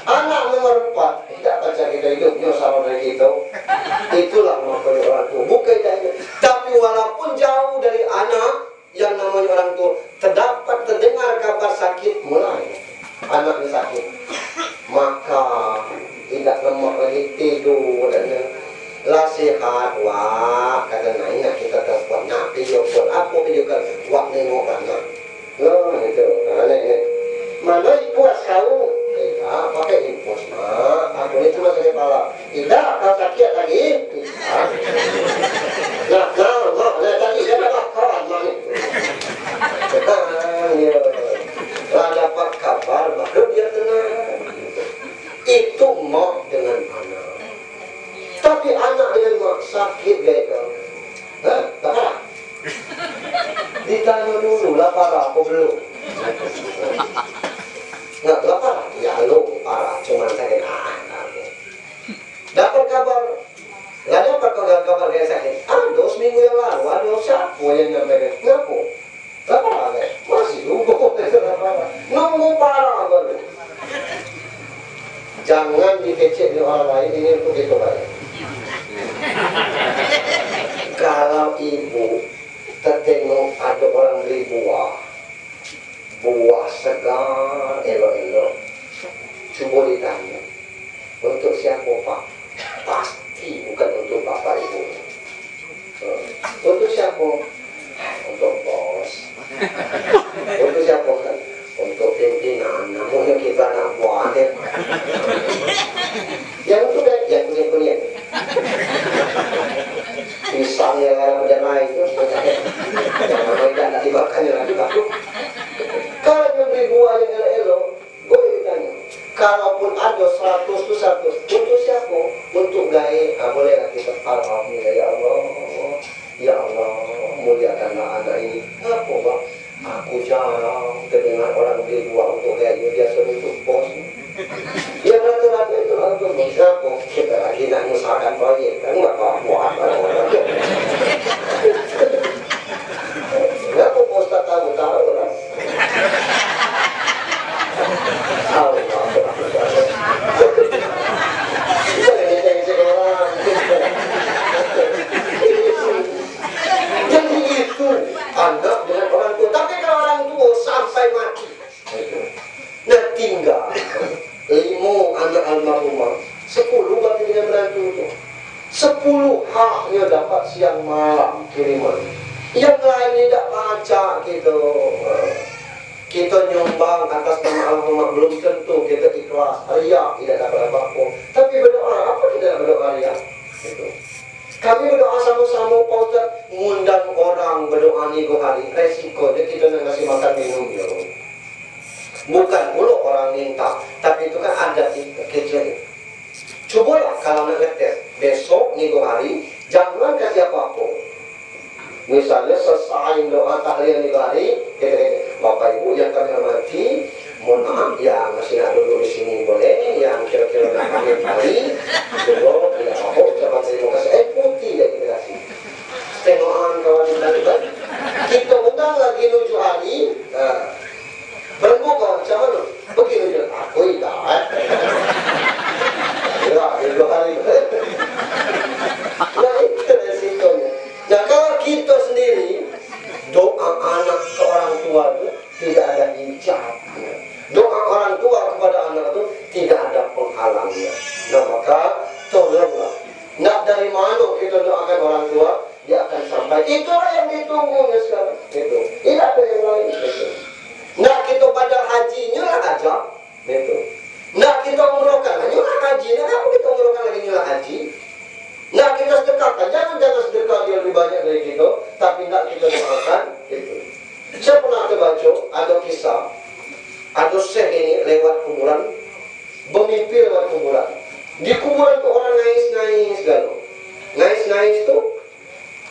Anak nomor 4 tidak baca kita hidupnya sama dari kita. Itulah makanya orang tua. Bukan tidak. Tapi walaupun jauh dari anak yang namanya orang tua, terdengar kabar sakit mulai anaknya sakit, maka tidak lemak lagi tidur dan lah sehat. Wah kata naiknya kita telepon nak video pun apa video kan wak nengok anak itu aneh mana puas kau pakai infus mak aku ini cuma sakit kepala tidak kau sakit lagi nah tadi saya dapat kawan mak itu lah dapat kabar baru dia tenang. Itu mak dengan anak. Tapi anak dengan mak sakit gaya kau. Parah. Ditanya dulu, lah parah apa belum? Nggak, lah parah. Ya lo parah, cuma sakit dapat kabar. Nggak dapat kabar kayak sakit. Ada seminggu yang lalu, ada siapa yang nyampaikan. Kenapa? Lah parah gaya. Masih nunggu. Nunggu parah baru. Jangan dikecek di orang lain, ini untuk itu baik. Kalau ibu tertengok ada orang beli buah segar, elok-elok, coba ditanya, untuk siapa pak? Pasti bukan untuk bapak ibu. Untuk siapa? Untuk bos. Untuk siapa kan? Untuk pimpinan, namanya kita nak buat yang itu kan, yang kunyit-kunyit pisangnya kalau udah naik itu yang namanya tak dimakannya lagi baru. Kalau yang beli buah yang elok-elok boleh ditanya, kalaupun ada 100 itu 100 untuk siapa? Untuk gaya, bolehlah kita alhamdulillah ya Allah muliakanlah anak ini. Apa bang? Aku jarang terdengar orang beli buah untuk gaya, dia suruh untuk bos. Yang rata-rata itu untuk bos. Apa? Kita lagi nak usahakan proyek, kan nggak buat orang-orang. Kenapa bos tak tahu lah? Tahu kita ngecek orang. Jadi itu anak dengan orang tua. Tapi kalau orang tua sampai mati, nah tinggal 5 anak almarhumah, 10 berarti dengan menantu itu 10 haknya dapat siang malam kiriman. Yang lain tidak baca gitu. Kita nyumbang atas nama almarhumah belum tentu kita ikhlas. Riak tidak dapat apa-apa. Tapi berdoa, apa tidak berdoa riak? Gitu. Kami berdoa sama-sama Pak Ustaz, ngundang orang berdoa nih hari. Resiko dia kita nak kasih makan minum dia. Bukan mulu orang minta, tapi itu kan ada kecil. Cobalah kalau nak ngetes besok nih hari, jangan kasih apa-apa. Misalnya selesai doa tahlil nih hari, Bapak Ibu yang kami hormati, mohon maaf yang masih nak duduk di sini boleh, yang kira-kira nak kami hari, duduk tidak apa-apa, coba terima kasih. Putih ya kita kasih. Tengokan kawan kita, kita undang lagi nuju hari, berbuka macam mana? Begini aku tidak. Ya, 2 hari. Nah itu resikonya. Nah kalau kita sendiri doa anak ke orang tua itu tidak kan? Gitu. Saya pernah terbaca ada kisah, ada syekh ini lewat kuburan, bermimpi lewat kuburan. Di kuburan tuh orang nangis-nangis galau. Nangis-nangis tuh,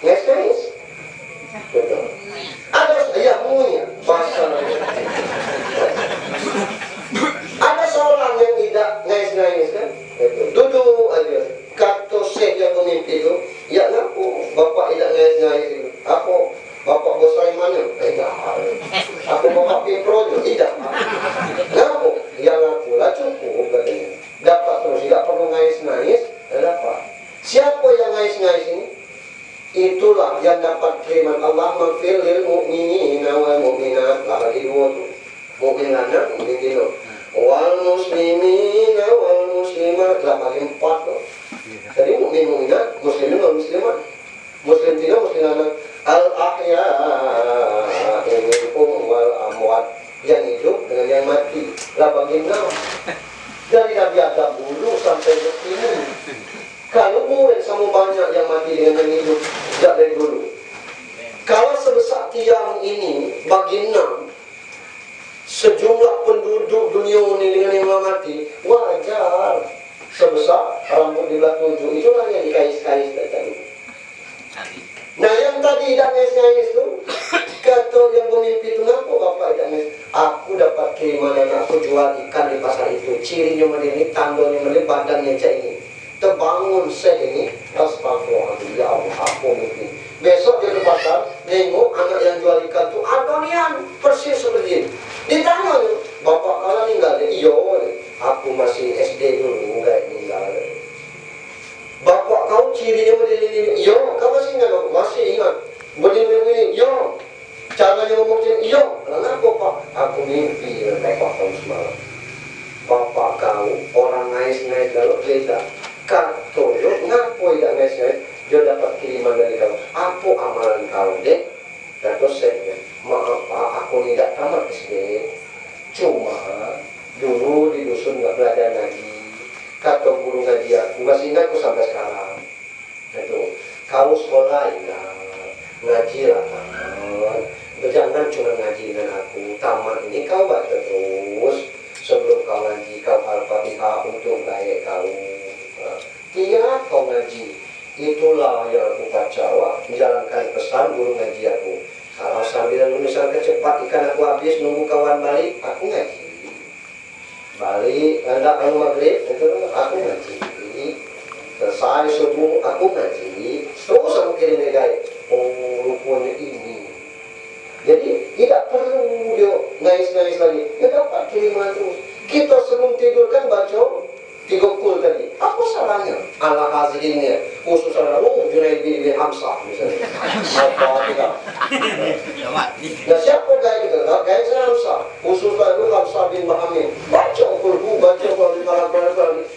nangis-nangis. Betul. Ada ya munya bahasa. Ada seorang yang tidak nangis-nangis kan? Betul. Duduk aja. Kata syekh yang bermimpi itu, ya ngaku bapak tidak nangis-nangis itu. Apa? Bapak bos saya mana? Tidak. Aku bapak Pipro juga tidak. Ngaku? Ya ngaku lah cukup katanya. Dapat terus, tidak perlu nangis-nangis, dapat. Siapa yang nangis-nangis ini? Itulah yang dapat kiriman Allah mafilil mu'minina wal mu'minat. Lagi dua tuh. Mu'minana, mu'minina. Wal muslimina wal muslimat. Lagi 4 tuh. Jadi mu'min-mu'minat, muslimin wal muslimat. Muslim tidak, muslimana. Al-ahya'i minkum wal amwat. Yang hidup dengan yang mati. Lah bagi 6. Dari Nabi Adam dulu sampai begini. Kalau murid sama banyak yang mati dengan yang hidup. Sejak dari dulu. Kalau sebesar tiang ini bagi 6, sejumlah penduduk dunia ini dengan yang mati, wajar. Sebesar rambut di belah 7. Itulah yang dikais-kais tadi. Nah yang tadi tidak nangis-nangis itu, kata yang bermimpi itu, kenapa bapak tidak nangis? Aku dapat kiriman anakku jual ikan di pasar itu. Cirinya ini, tandanya ini, badannya cak ini. Terbangun saya ini, astagfirullahaladzim, ya Allah, aku mimpi. Besok dia ke pasar, nengok anak yang jual ikan itu, adonian, persis seperti ini. Ditanya, bapak kalau meninggal, iya, aku masih SD dulu, enggak meninggal. Bapak kau cirinya berdiri, iya, kau masih ingat, masih ingat. Berdiri, iya. Caranya ngomong ciri, iya. Kenapa pak? Aku mimpi dengan bapak kau semalam. Bapak kau, orang nangis-nangis kalau beda. Kata, ngapo tidak nangis-nangis? Dia dapat kiriman dari kau. Apa amalan kau, dek? Kata saya, maaf pak, aku tidak tamat SD. Cuma dulu di dusun nggak belajar ngaji. Kata guru ngaji aku, masih ingat aku sampai sekarang. Itu, kau sekolah ingat, ngaji lah tamat. Jangan cuma ngaji dengan aku. Tamat ini kau baca terus. Sebelum kau ngaji, kau Al-Fatihah untuk baik kau. Tiap kau ngaji, itulah yang aku baca. Menjalankan pesan guru ngaji aku. Kalau sambil misalkan cepat ikan aku habis, nunggu kawan balik, aku ngaji. Balik, ada kalau maghrib, itu aku ngaji. Selesai subuh, aku ngaji. Terus aku kirim mereka, oh rupanya ini. Jadi tidak perlu dia nangis-nangis lagi. Dia dapat kiriman terus. Kita sebelum tidur kan baca 3 kul tadi. Apa salahnya? Ala hazirinnya. Khusus ala Junaid bin Hamzah misalnya. Apa tidak? Nah siapa gaya kita? Gaya saya Hamzah. Khusus lalu Hamzah bin Muhammad. Baca kulhu, baca kulhu.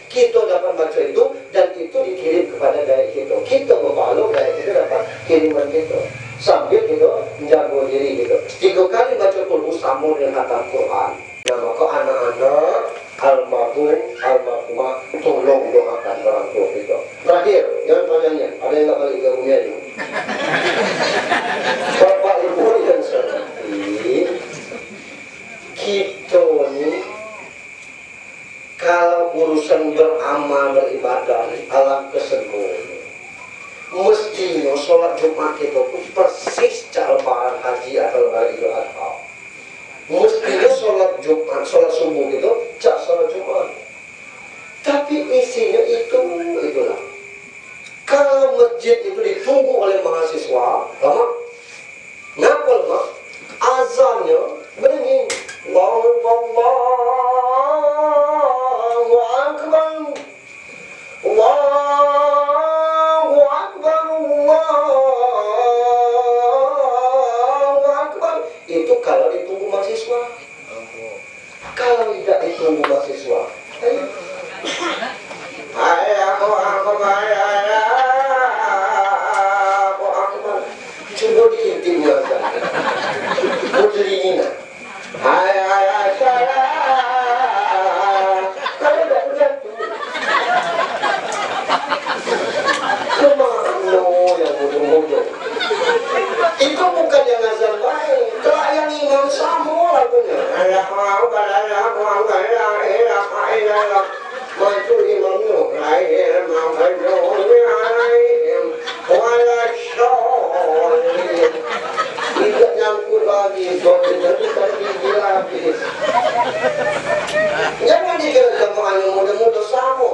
Kita dapat baca itu dan itu dikirim kepada gaya kita. Kita berpahala gaya kita dapat kiriman kita. Sambil kita menjaga diri kita. 3 kali baca kulhu sama dengan khatam Quran. Nah maka anak-anak almarhumah tolong doakan orang tua kita. Terakhir, yang tanyanya, ada yang tak balik ke dunia ini? Bapak Ibu yang seperti kita ini, kalau urusan beramal beribadah, alam kesenggol. Mestinya sholat Jumat kita pun persis cara lebaran haji atau lebaran Idul Adha. Mestinya sholat Jumat, sholat subuh itu cak sholat Jumat. Tapi isinya itulah. Kalau masjid itu ditunggu oleh mahasiswa, lama. Ngapa lama? Azannya berbunyi Allahu Akbar, Allahu Akbar, Allahu Akbar. Itu kalau ditunggu mahasiswa. Kalau tidak ditunggu mahasiswa, coba diintip aja. Mudlina. Kalau tidak jatuh. Kemana yang bodoh-bodoh? Itu bukan yang azan lagi, tadi gila habis. Jangan dikira jamaah yang muda-muda sama.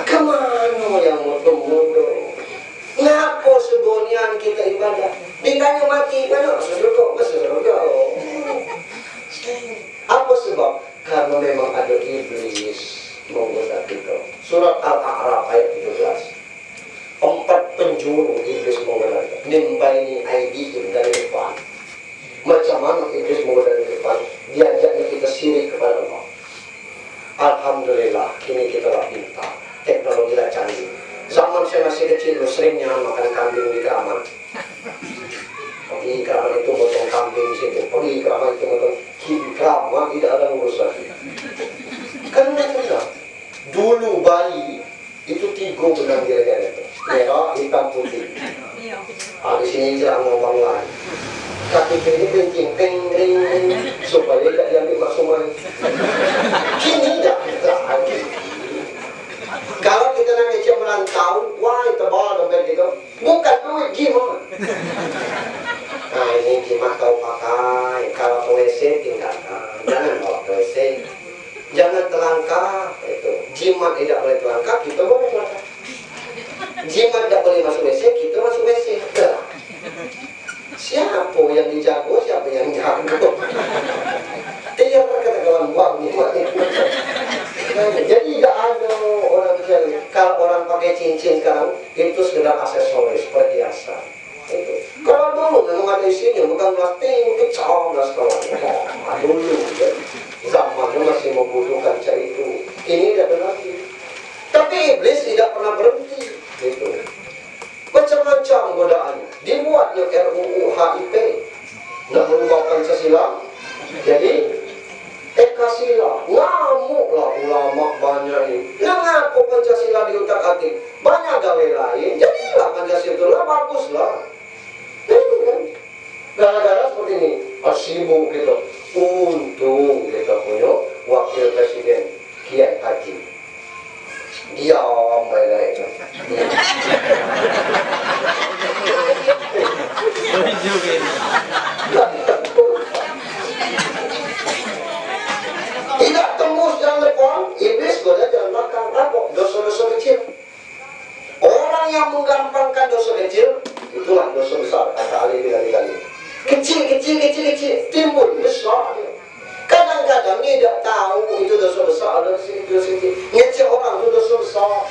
Kemana yang muda-muda? Ngapa sebonian kita ibadah? Ditanya mati ibadah, masuk surga. Apa sebab? Karena memang ada iblis menggoda kita. Surat Al-A'raf ayat 17. 4 penjuru iblis menggoda kita. Mimbaini aidihim dari depan. Macam mana iblis menggoda dari depan? Diajaknya kita sirik kepada Allah. Alhamdulillah, kini kita lah pintar. Teknologi lah canggih. Zaman saya masih kecil, seringnya makan kambing di keramat. Pergi keramat itu potong kambing di situ. Pergi keramat itu potong keramat, tidak ada urusan. Karena tidak. Dulu bayi itu 3 benang kira-kira itu. Merah, hitam, putih. Di sini jelang ngomong lain. Kaki kiri kencing, ping, supaya tidak diambil masuk main. Kini tidak lagi. Kalau kita nak ngecek merantau, wah tebal dompet gitu. Bukan duit gimana? Nah ini gimana kau pakai? Kalau ke WC tinggalkan, jangan bawa ke WC. Jangan telangkah, itu. Jimat tidak boleh telangkah, kita boleh telangkah. Jimat tidak boleh masuk WC, kita masuk WC. Siapa yang dijago, siapa yang jago? Tiap kata kawan buang jimat itu. Jadi tidak ada orang bilang kalau orang pakai cincin sekarang itu sekedar aksesoris perhiasan. Itu. Kalau dulu memang ada isinya bukan plastik kecil sekolah. Dulu ya, zamannya masih membutuhkan cara itu. Ini tidak ada lagi. Tapi iblis tidak pernah berhenti. Gitu. Macam-macam godaannya. Dibuatnya RUU HIP nak merubah Pancasila. Jadi Ekasila, ngamuklah ulama banyak ini. Kenapa Pancasila diutak-atik? Banyak gawe lain, jadilah Pancasila baguslah. Kan? Gara-gara seperti ini, sibuk gitu. Untung kita punya wakil presiden Kiai Haji. Diam baik-baik. Tidak tembus jalan depan, iblis goda jalan belakang. Apa? Dosa-dosa kecil. Orang yang menggampangkan dosa kecil, itulah dosa besar. Kata Ali kali-kali. Kecil, timbul besar. Kadang-kadang dia tidak tahu itu dosa besar, dosa kecil. Ngecek orang itu dosa besar.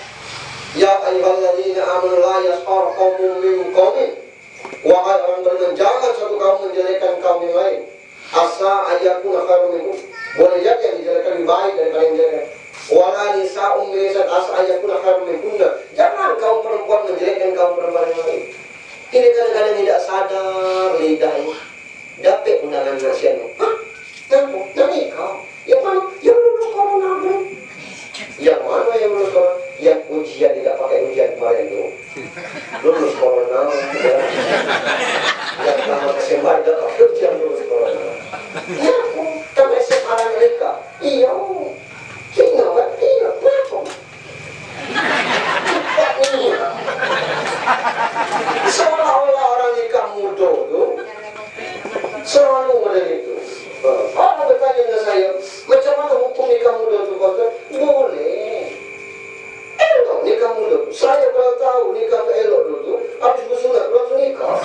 Ya ayyuhalladzina amanu la yaskhar qaumun min qaumin. Wahai orang beriman, jangan satu kaum menjelekkan kaum yang lain. Asa ayyakuna khairum minhum. Boleh jadi yang dijadikan lebih baik daripada yang dijadikan. Wala nisa'um bilisat asa ayyakuna khairum minhunna. Jangan kaum perempuan menjelekkan kaum perempuan yang lain. Ini kadang-kadang tidak sadar lidah ini. Dapat undangan nasihatnya. Hah? Kenapa? Nak nikah? Yang mana? Yang lulus corona bro. Yang mana yang lulus corona? Yang ujian tidak pakai ujian kemarin itu. Lulus corona. Yang pertama kesembar tidak pakai ujian lulus corona. Ya, tapi SMA Amerika. Iya. Kena kan? Iya. Kenapa? Seolah-olah orang nikah muda tu selalu ada itu. Orang bertanya dengan saya, macam mana hukum nikah muda tu? Boleh. Elok nikah muda. Saya kalau tahu nikah tu elok dulu, habis bersunat langsung nikah.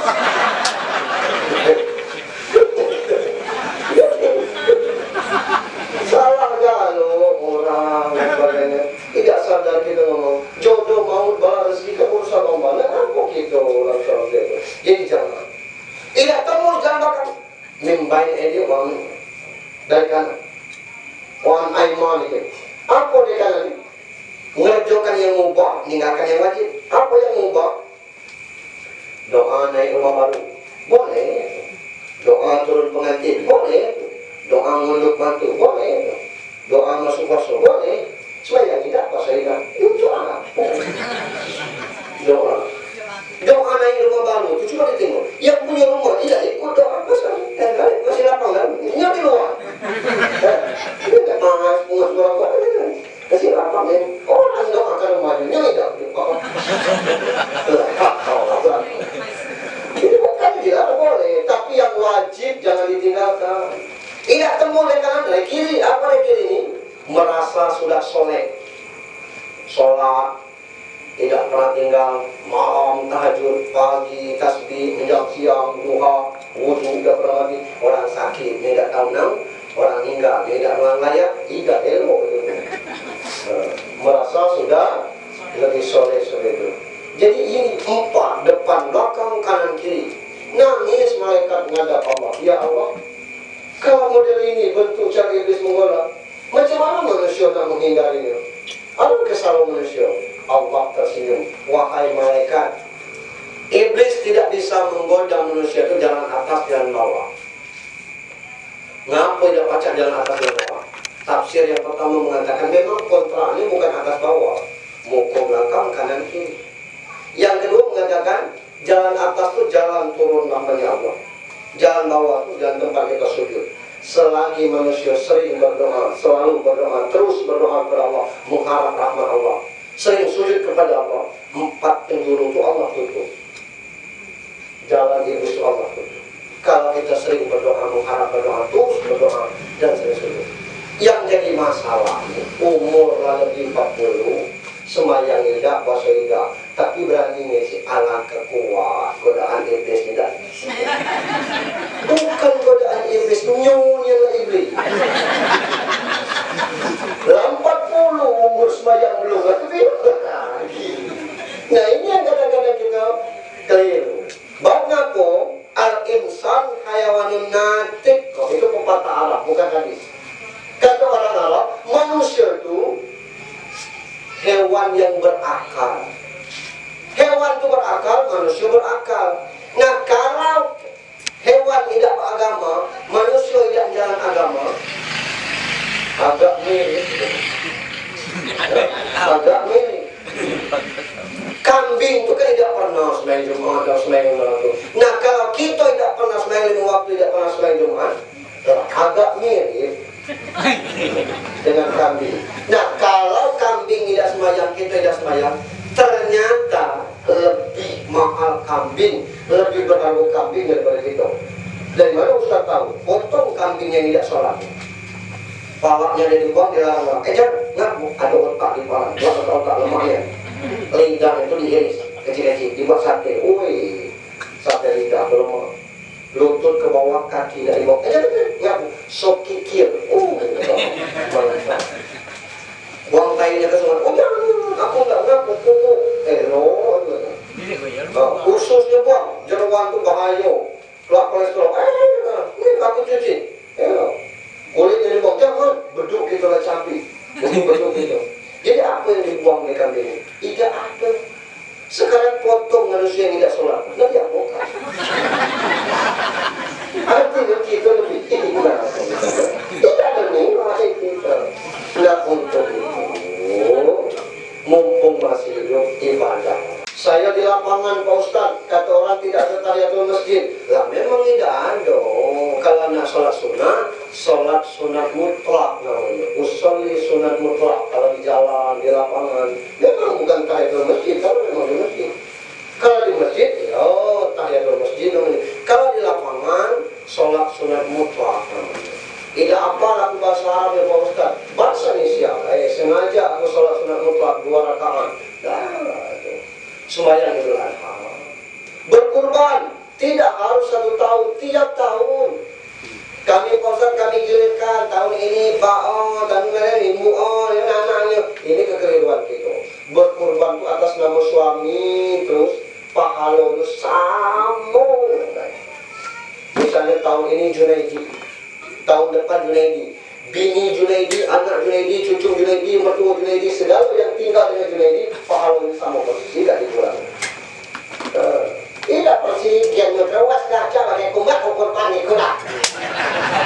Salah kalau orang sebagainya tidak sadar kita ngomong jodoh maut bala rezeki urusan Allah. Apa kita orang itu? Jadi jangan. Tidak tembus jangan bakal mimbain edi orang dari kanan. Orang aiman itu. Apa di kanan ini? Mengerjakan yang mubah, meninggalkan yang wajib. Apa yang mubah? Doa naik rumah baru. Boleh. Doa turun pengantin. Boleh. Doa ngunduk mantu. Boleh. Doa masuk puasa. Boleh. Sembahyang tidak, puasa tidak. Itu doa. Doa. Doa naik rumah baru. Itu cuma ditengok. Yang punya rumah tidak ikut doa. Masih lapang kan? Ini di luar. Ini tak panas, pungas berapa. Kasih lapang ya. Orang doakan rumahnya. Ini tidak. Ini pagi tasbih, menjelang siang duha, wudhu udah pernah lagi. Orang sakit tidak tahu nang, orang meninggal tidak layak, tidak elok gitu. Merasa sudah lebih soleh itu. Jadi ini 4, depan, belakang, kanan, kiri. Nangis malaikat menghadap Allah. Ya Allah, kalau model ini bentuk cara iblis menggoda, macam mana manusia nak menghindarinya? Apa kesalahan manusia? Allah tersenyum. Wahai malaikat, iblis tidak bisa menggoda manusia itu jalan atas dan bawah. Ngapa tidak baca jalan atas dan bawah? Tafsir yang pertama mengatakan memang kontraknya bukan atas bawah, muka belakang kanan kiri. Yang kedua mengatakan jalan atas itu jalan turun namanya Allah, jalan bawah itu jalan tempat kita sujud. Selagi manusia sering berdoa, selalu berdoa, terus berdoa kepada Allah, mengharap rahmat Allah, sering sujud kepada Allah, 4 penjuru itu Allah tutup. Jalan iblis itu Allah tutup. Kalau kita sering berdoa, mengharap berdoa, terus berdoa dan sering sujud. Yang jadi masalah umur lebih 40, semayang tidak, puasa tidak, tapi berani ngisi alang kekuat, godaan iblis tidak. Bukan godaan iblis, nyonya iblis. 40 umur semayang belum, tapi nah ini yang kadang-kadang kita keliru. Bagaimana al-insan hayawanun natik, itu pepatah Arab, bukan hadis. Kata orang Arab, manusia itu hewan yang berakal. Hewan itu berakal, manusia berakal. Nah, kalau hewan tidak beragama, manusia tidak jalan agama, agak mirip. Agak mirip. Kambing itu kan tidak pernah sembahyang Jumat atau sembahyang Jumat. Nah, kalau kita tidak pernah sembahyang 5 waktu, tidak pernah sembahyang Jumat, agak mirip dengan kambing. Nah, kalau kambing tidak sembahyang, kita tidak sembahyang, ternyata lebih mahal kambing, lebih berharga kambing daripada kita. Dari mana Ustaz tahu? Potong kambing yang tidak sholat, palaknya dia dibuang, dilarang. Jangan ngaku, ada otak di palak, otak lemaknya. Lidah itu diiris kecil-kecil, dibuat sate. Woi, sate lidah lemak. Lutut ke bawah, kaki dari bawah. Ngaku, sok kikir. Buang tainya ke sungai. Oh jangan, aku nggak ngaku, kuku. Ususnya buang, jeruan itu bahaya. Keluar kolesterol. Ini aku cuci. Kulitnya dibuang, jangan. Beduk gitu lah cabai. Beduk gitu. Jadi apa yang dibuang di kambing ini? Tidak ada. Sekarang potong manusia yang tidak sholat, tidak diapakan. Artinya kita lebih tinggi. Tidak ada nilai kita. Tidak untuk itu. Mumpung masih hidup ibadah. Saya di lapangan Pak Ustadz, kata orang tidak ada tahiyatul masjid. Lah memang tidak ada. Kalau nak sholat sunat mutlak namanya. Usolli sunat mutlak. Kalau di jalan, di lapangan, memang bukan tahiyatul masjid. Kalau memang di masjid. Kalau di masjid, ya tahiyatul masjid namanya. Kalau di lapangan, sholat sunat mutlak namanya. Tidak apa aku bahasa Arab ya Pak Ustadz. Bahasa Indonesia. Sengaja aku sholat sunat mutlak 2 rakaat. Sembahyang Idul Adha. Berkurban tidak harus 1 tahun, tiap tahun. Kami Ustaz, kami gilirkan tahun ini Pak tahun ini Ibu anaknya. Ini kekeliruan kita. Berkurban itu atas nama suami, terus pahala itu sambung. Misalnya tahun ini Junaidi, tahun depan Junaidi, bini Junaidi, anak Junaidi, cucu Junaidi, mertua Junaidi, segala yang tinggal dengan Junaidi, pahalanya sama persis, tidak dikurangi. Tidak persis, dia ngerewas kaca pakai kumat, ukur panik, kuda.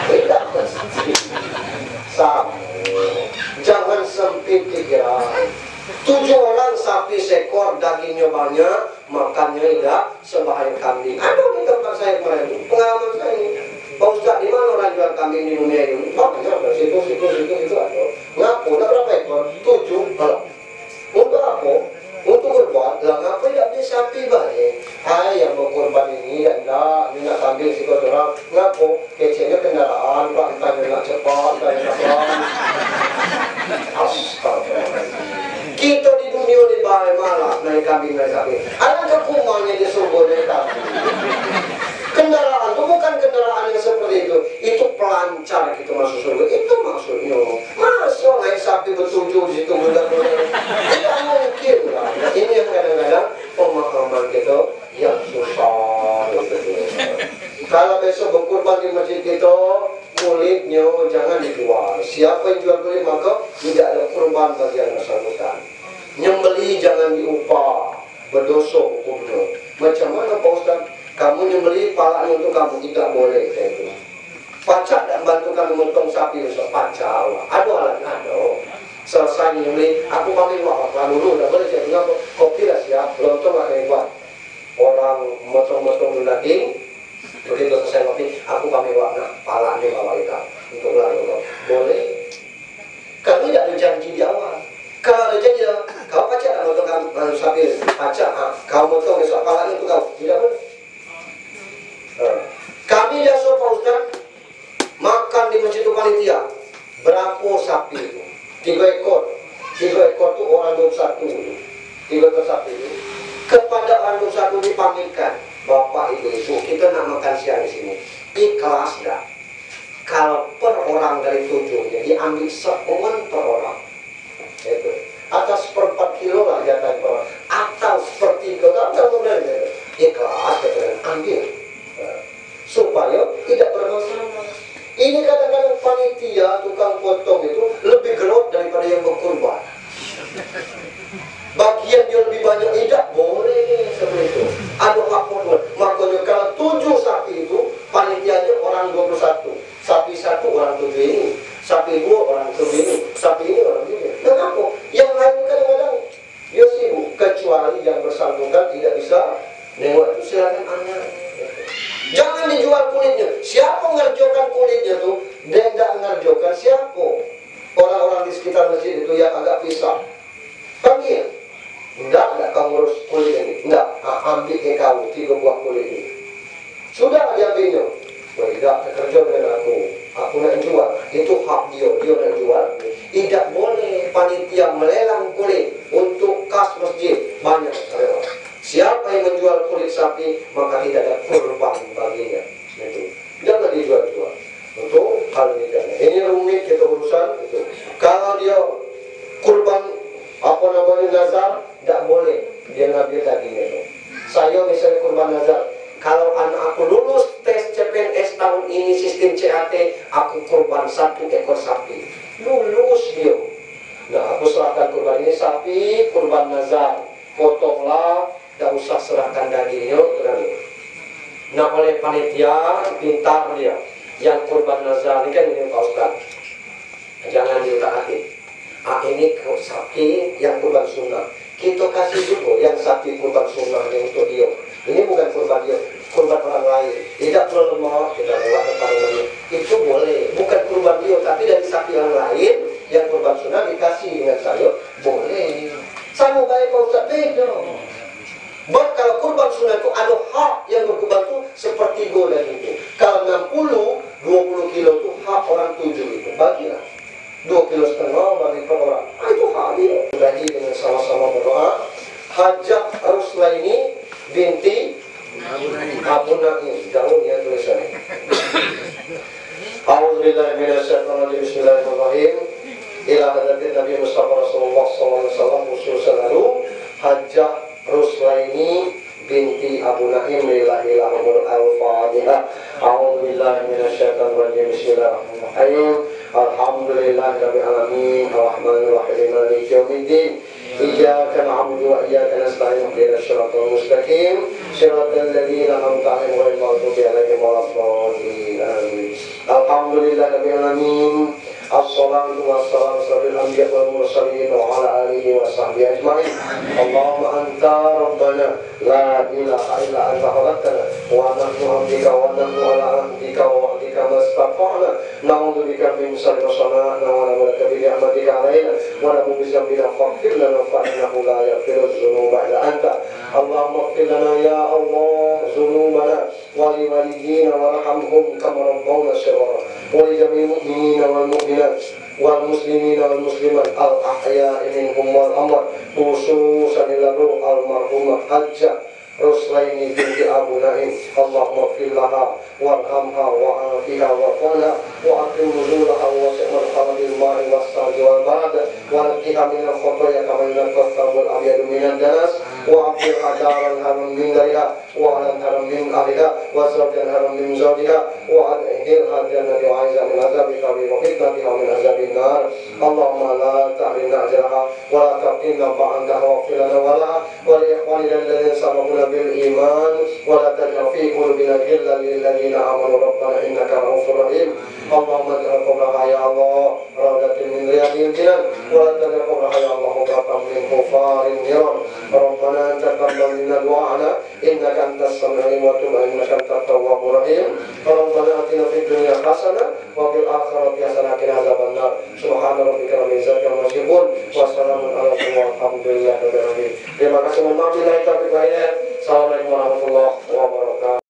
Tidak persis. Sama. Jangan sempit pikiran. 7 orang sapi sekor, dagingnya banyak, makannya tidak sebahaya kambing. Ada di tempat saya kemarin, pengalaman saya ini. Pak Ustadz, di mana orang jual kambing di dunia ini? Banyak, situ ada. Ngaku, ada berapa ekor? 7. Untuk apa? Untuk kurban. Lah ngapa tidak beli sapi baik? Yang mau kurban ini, enggak, minyak kambing si kotoran. Ngaku? Kecilnya kendaraan, Pak, entahnya nak cepat, entahnya nak pelan. Astaga. Kita di dunia di bahaya malah naik kambing. Ada kekumanya di sumber naik kambing. Kendaraan itu bukan kendaraan yang seperti itu pelancar gitu masuk surga. Itu maksudnya. Masa naik sapi bertujuh di situ tidak boleh? Tidak mungkin lah. Ini yang kadang-kadang pemahaman kita yang susah. Kalau besok berkurban di masjid kita, kulitnya jangan dijual. Siapa yang jual kulit maka tidak ada kurban bagi yang bersangkutan. Nyembeli jangan diupah, berdosa hukumnya. Macam mana Pak Ustaz? Kamu nyembeli palanya untuk kamu, tidak boleh. Pacak tak bantu kamu memotong sapi untuk pacak. Aduh alat aduh. Selesai nyembeli, aku pamit waktu dulu, tidak boleh saya dengar kopi lah siap, lontong gak kayak buat. Orang motong-motong daging, begitu selesai kopi, aku pamit waktu, palanya bawa kita untuk lalu. Boleh? Kami tidak berjanji di awal. Kalau ada janji, kau pacak tak motong kamu sapi, pacak, kau motong besok palanya untuk kau, tidak boleh. Kami biasa Pak Ustaz makan di masjid panitia berapa sapi itu? 3 ekor. 3 ekor itu orang 21. 3 ekor sapi itu. Kepada orang 21 dipamitkan, Bapak Ibu kita nak makan siang di sini. Ikhlas dah. Kalau per orang dari 7 jadi ambil seumur per orang. Itu. Atau 1/4 kilo lah jatah per orang. Atau 1/3 atau benar. Ikhlas ambil. Supaya tidak bermasalah. Ini kadang-kadang panitia tukang potong itu lebih gerot daripada yang berkurban. Bagian dia lebih banyak, tidak boleh seperti itu. Ada hak. Makanya kalau 7 sapi itu panitianya orang 21, sapi 1 orang 7 ini, sapi 2 orang 7 ini, sapi ini orang ini. Kenapa? Yang lain kadang-kadang dia sibuk, kecuali yang bersangkutan tidak bisa nengok itu silakan anak. Jangan dijual kulitnya. Siapa ngerjokan kulitnya tuh? Dia tidak ngerjokan siapa? Orang-orang di sekitar masjid itu yang agak pisah. Panggil. Enggak kamu urus kulit ini. Enggak. Ambil ke kamu 3 buah kulit ini. Sudah diambilnya. Wah, tidak kerja dengan aku. Aku nak jual. Itu hak dia. Dia nak jual. Tidak boleh panitia melelang kulit untuk kas masjid. Banyak karyawan. Siapa yang menjual kulit sapi maka tidak ada kurban baginya. Itu. Jangan dijual-jual. Untuk hal ini. Ini rumit kita urusan itu. Kalau dia kurban nazar, tidak boleh dia ngambil dagingnya itu. Saya misalnya kurban nazar, kalau anak aku lulus tes CPNS tahun ini sistem CAT, aku kurban 1 ekor sapi. Lulus dia. Nah, aku serahkan kurban ini sapi, kurban nazar. Potonglah, tidak usah serahkan dagingnya. Nah, oleh panitia pintar dia. Yang kurban nazar ini kan ini Pak Ustaz. Jangan diutak-atik. Ini sapi yang kurban sunnah. Kita kasih dulu yang sapi kurban sunnah yang untuk dia. Ini bukan kurban dia, kurban orang lain. Tidak perlu lemah, tidak lewat depan. Itu boleh. Bukan kurban dia, tapi dari sapi yang lain yang kurban sunnah dikasih dengan saya, boleh. Sama baik Pak Ustaz, beda. Buat kalau kurban sunnah itu ada hak yang berkurban itu seperti godan itu. Kalau 60, 20 kilo itu hak orang 7 itu. Bagilah 2,5 kilo bagi per orang. Itu hak dia. Sudahi dengan sama-sama berdoa. Hajjah Ruslaini binti Abu Naim. Jauh ya tulisannya. A'udzubillahiminasyaitonirrajim. Bismillahirrahmanirrahim. Ila hadatin Nabi Mustafa Rasulullah SAW khususan lalu Hajjah Ruslaini binti Abu Naim lillahi lahumul al-fadihah. A'udzubillahi minasyaitonirrajim. Bismillahirrahmanirrahim. Alhamdulillahi rabbil alamin arrahmanir rahim maliki yaumiddin. Iyyaka na'budu wa iyyaka nasta'in ihdinas siratal mustaqim siratal ladzina an'amta 'alaihim ghairil maghdubi 'alaihim waladdallin. Amin. Alhamdulillahi rabbil alamin. Assalatu wassalamu ala al-anbiya wal mursalin wa ala alihi wa sahbihi ajma'in. Allahumma anta rabbana la ilaha illa anta khalaqtana wa nahnu 'abduka wa nahnu ala ahdika wa wa'dika mastata'na na'udzubika min syarri ma sana'na wa na'udzuka bi ni'matika 'alaina wa na'udzu bi dzambina faghfir lana fa innahu la yaghfiru dzunuba illa anta. Allahumma ighfir lana ya Allah dzunubana wa li walidina warhamhum kama rabbawna shighara wa li jami'il mu'minina wal mu'minat wal muslimin wal muslimat al ahya'i minhum wal amwat, khususan ilaru almarhumah Hajjah Ruslaini binti Abu Naim. Allahumma fir laha warhamha wa afiha wa qala wa akrim nuzulaha wa sa'mal qabil ma'i was salji wal barad wa naqiha min al khotoya kama yanqasu al abyad min al danas wa afir hadaran haram min dariha wa alan haram min ahliha wa zawjan haram min zawjiha wa adhir hadana bi aiza min azabi qabri wa fitnatiha min azabin nar. Allahumma la tahrimna ajraha wa la taqina ba'daha wa filana wa la wa li ikhwanina alladhina sabaquna بالإيمان ولا تجعل في قلوبنا غلا للذين آمنوا ربنا إنك رؤوف رحيم. اللهم اجعل قبرها يا الله روضة من رياض الجنان ولا تجعل قبرها يا الله حفرة من حفار النيران. ربنا تقبل منا دعاءنا إنك أنت السميع وتب إنك أنت التواب الرحيم. ربنا آتنا في الدنيا حسنة وفي الآخرة حسنة وقنا عذاب النار. سبحان ربك رب العزة عما يصفون وسلام على المرسلين والحمد لله رب العالمين. Terima kasih. Assalamualaikum warahmatullahi wabarakatuh.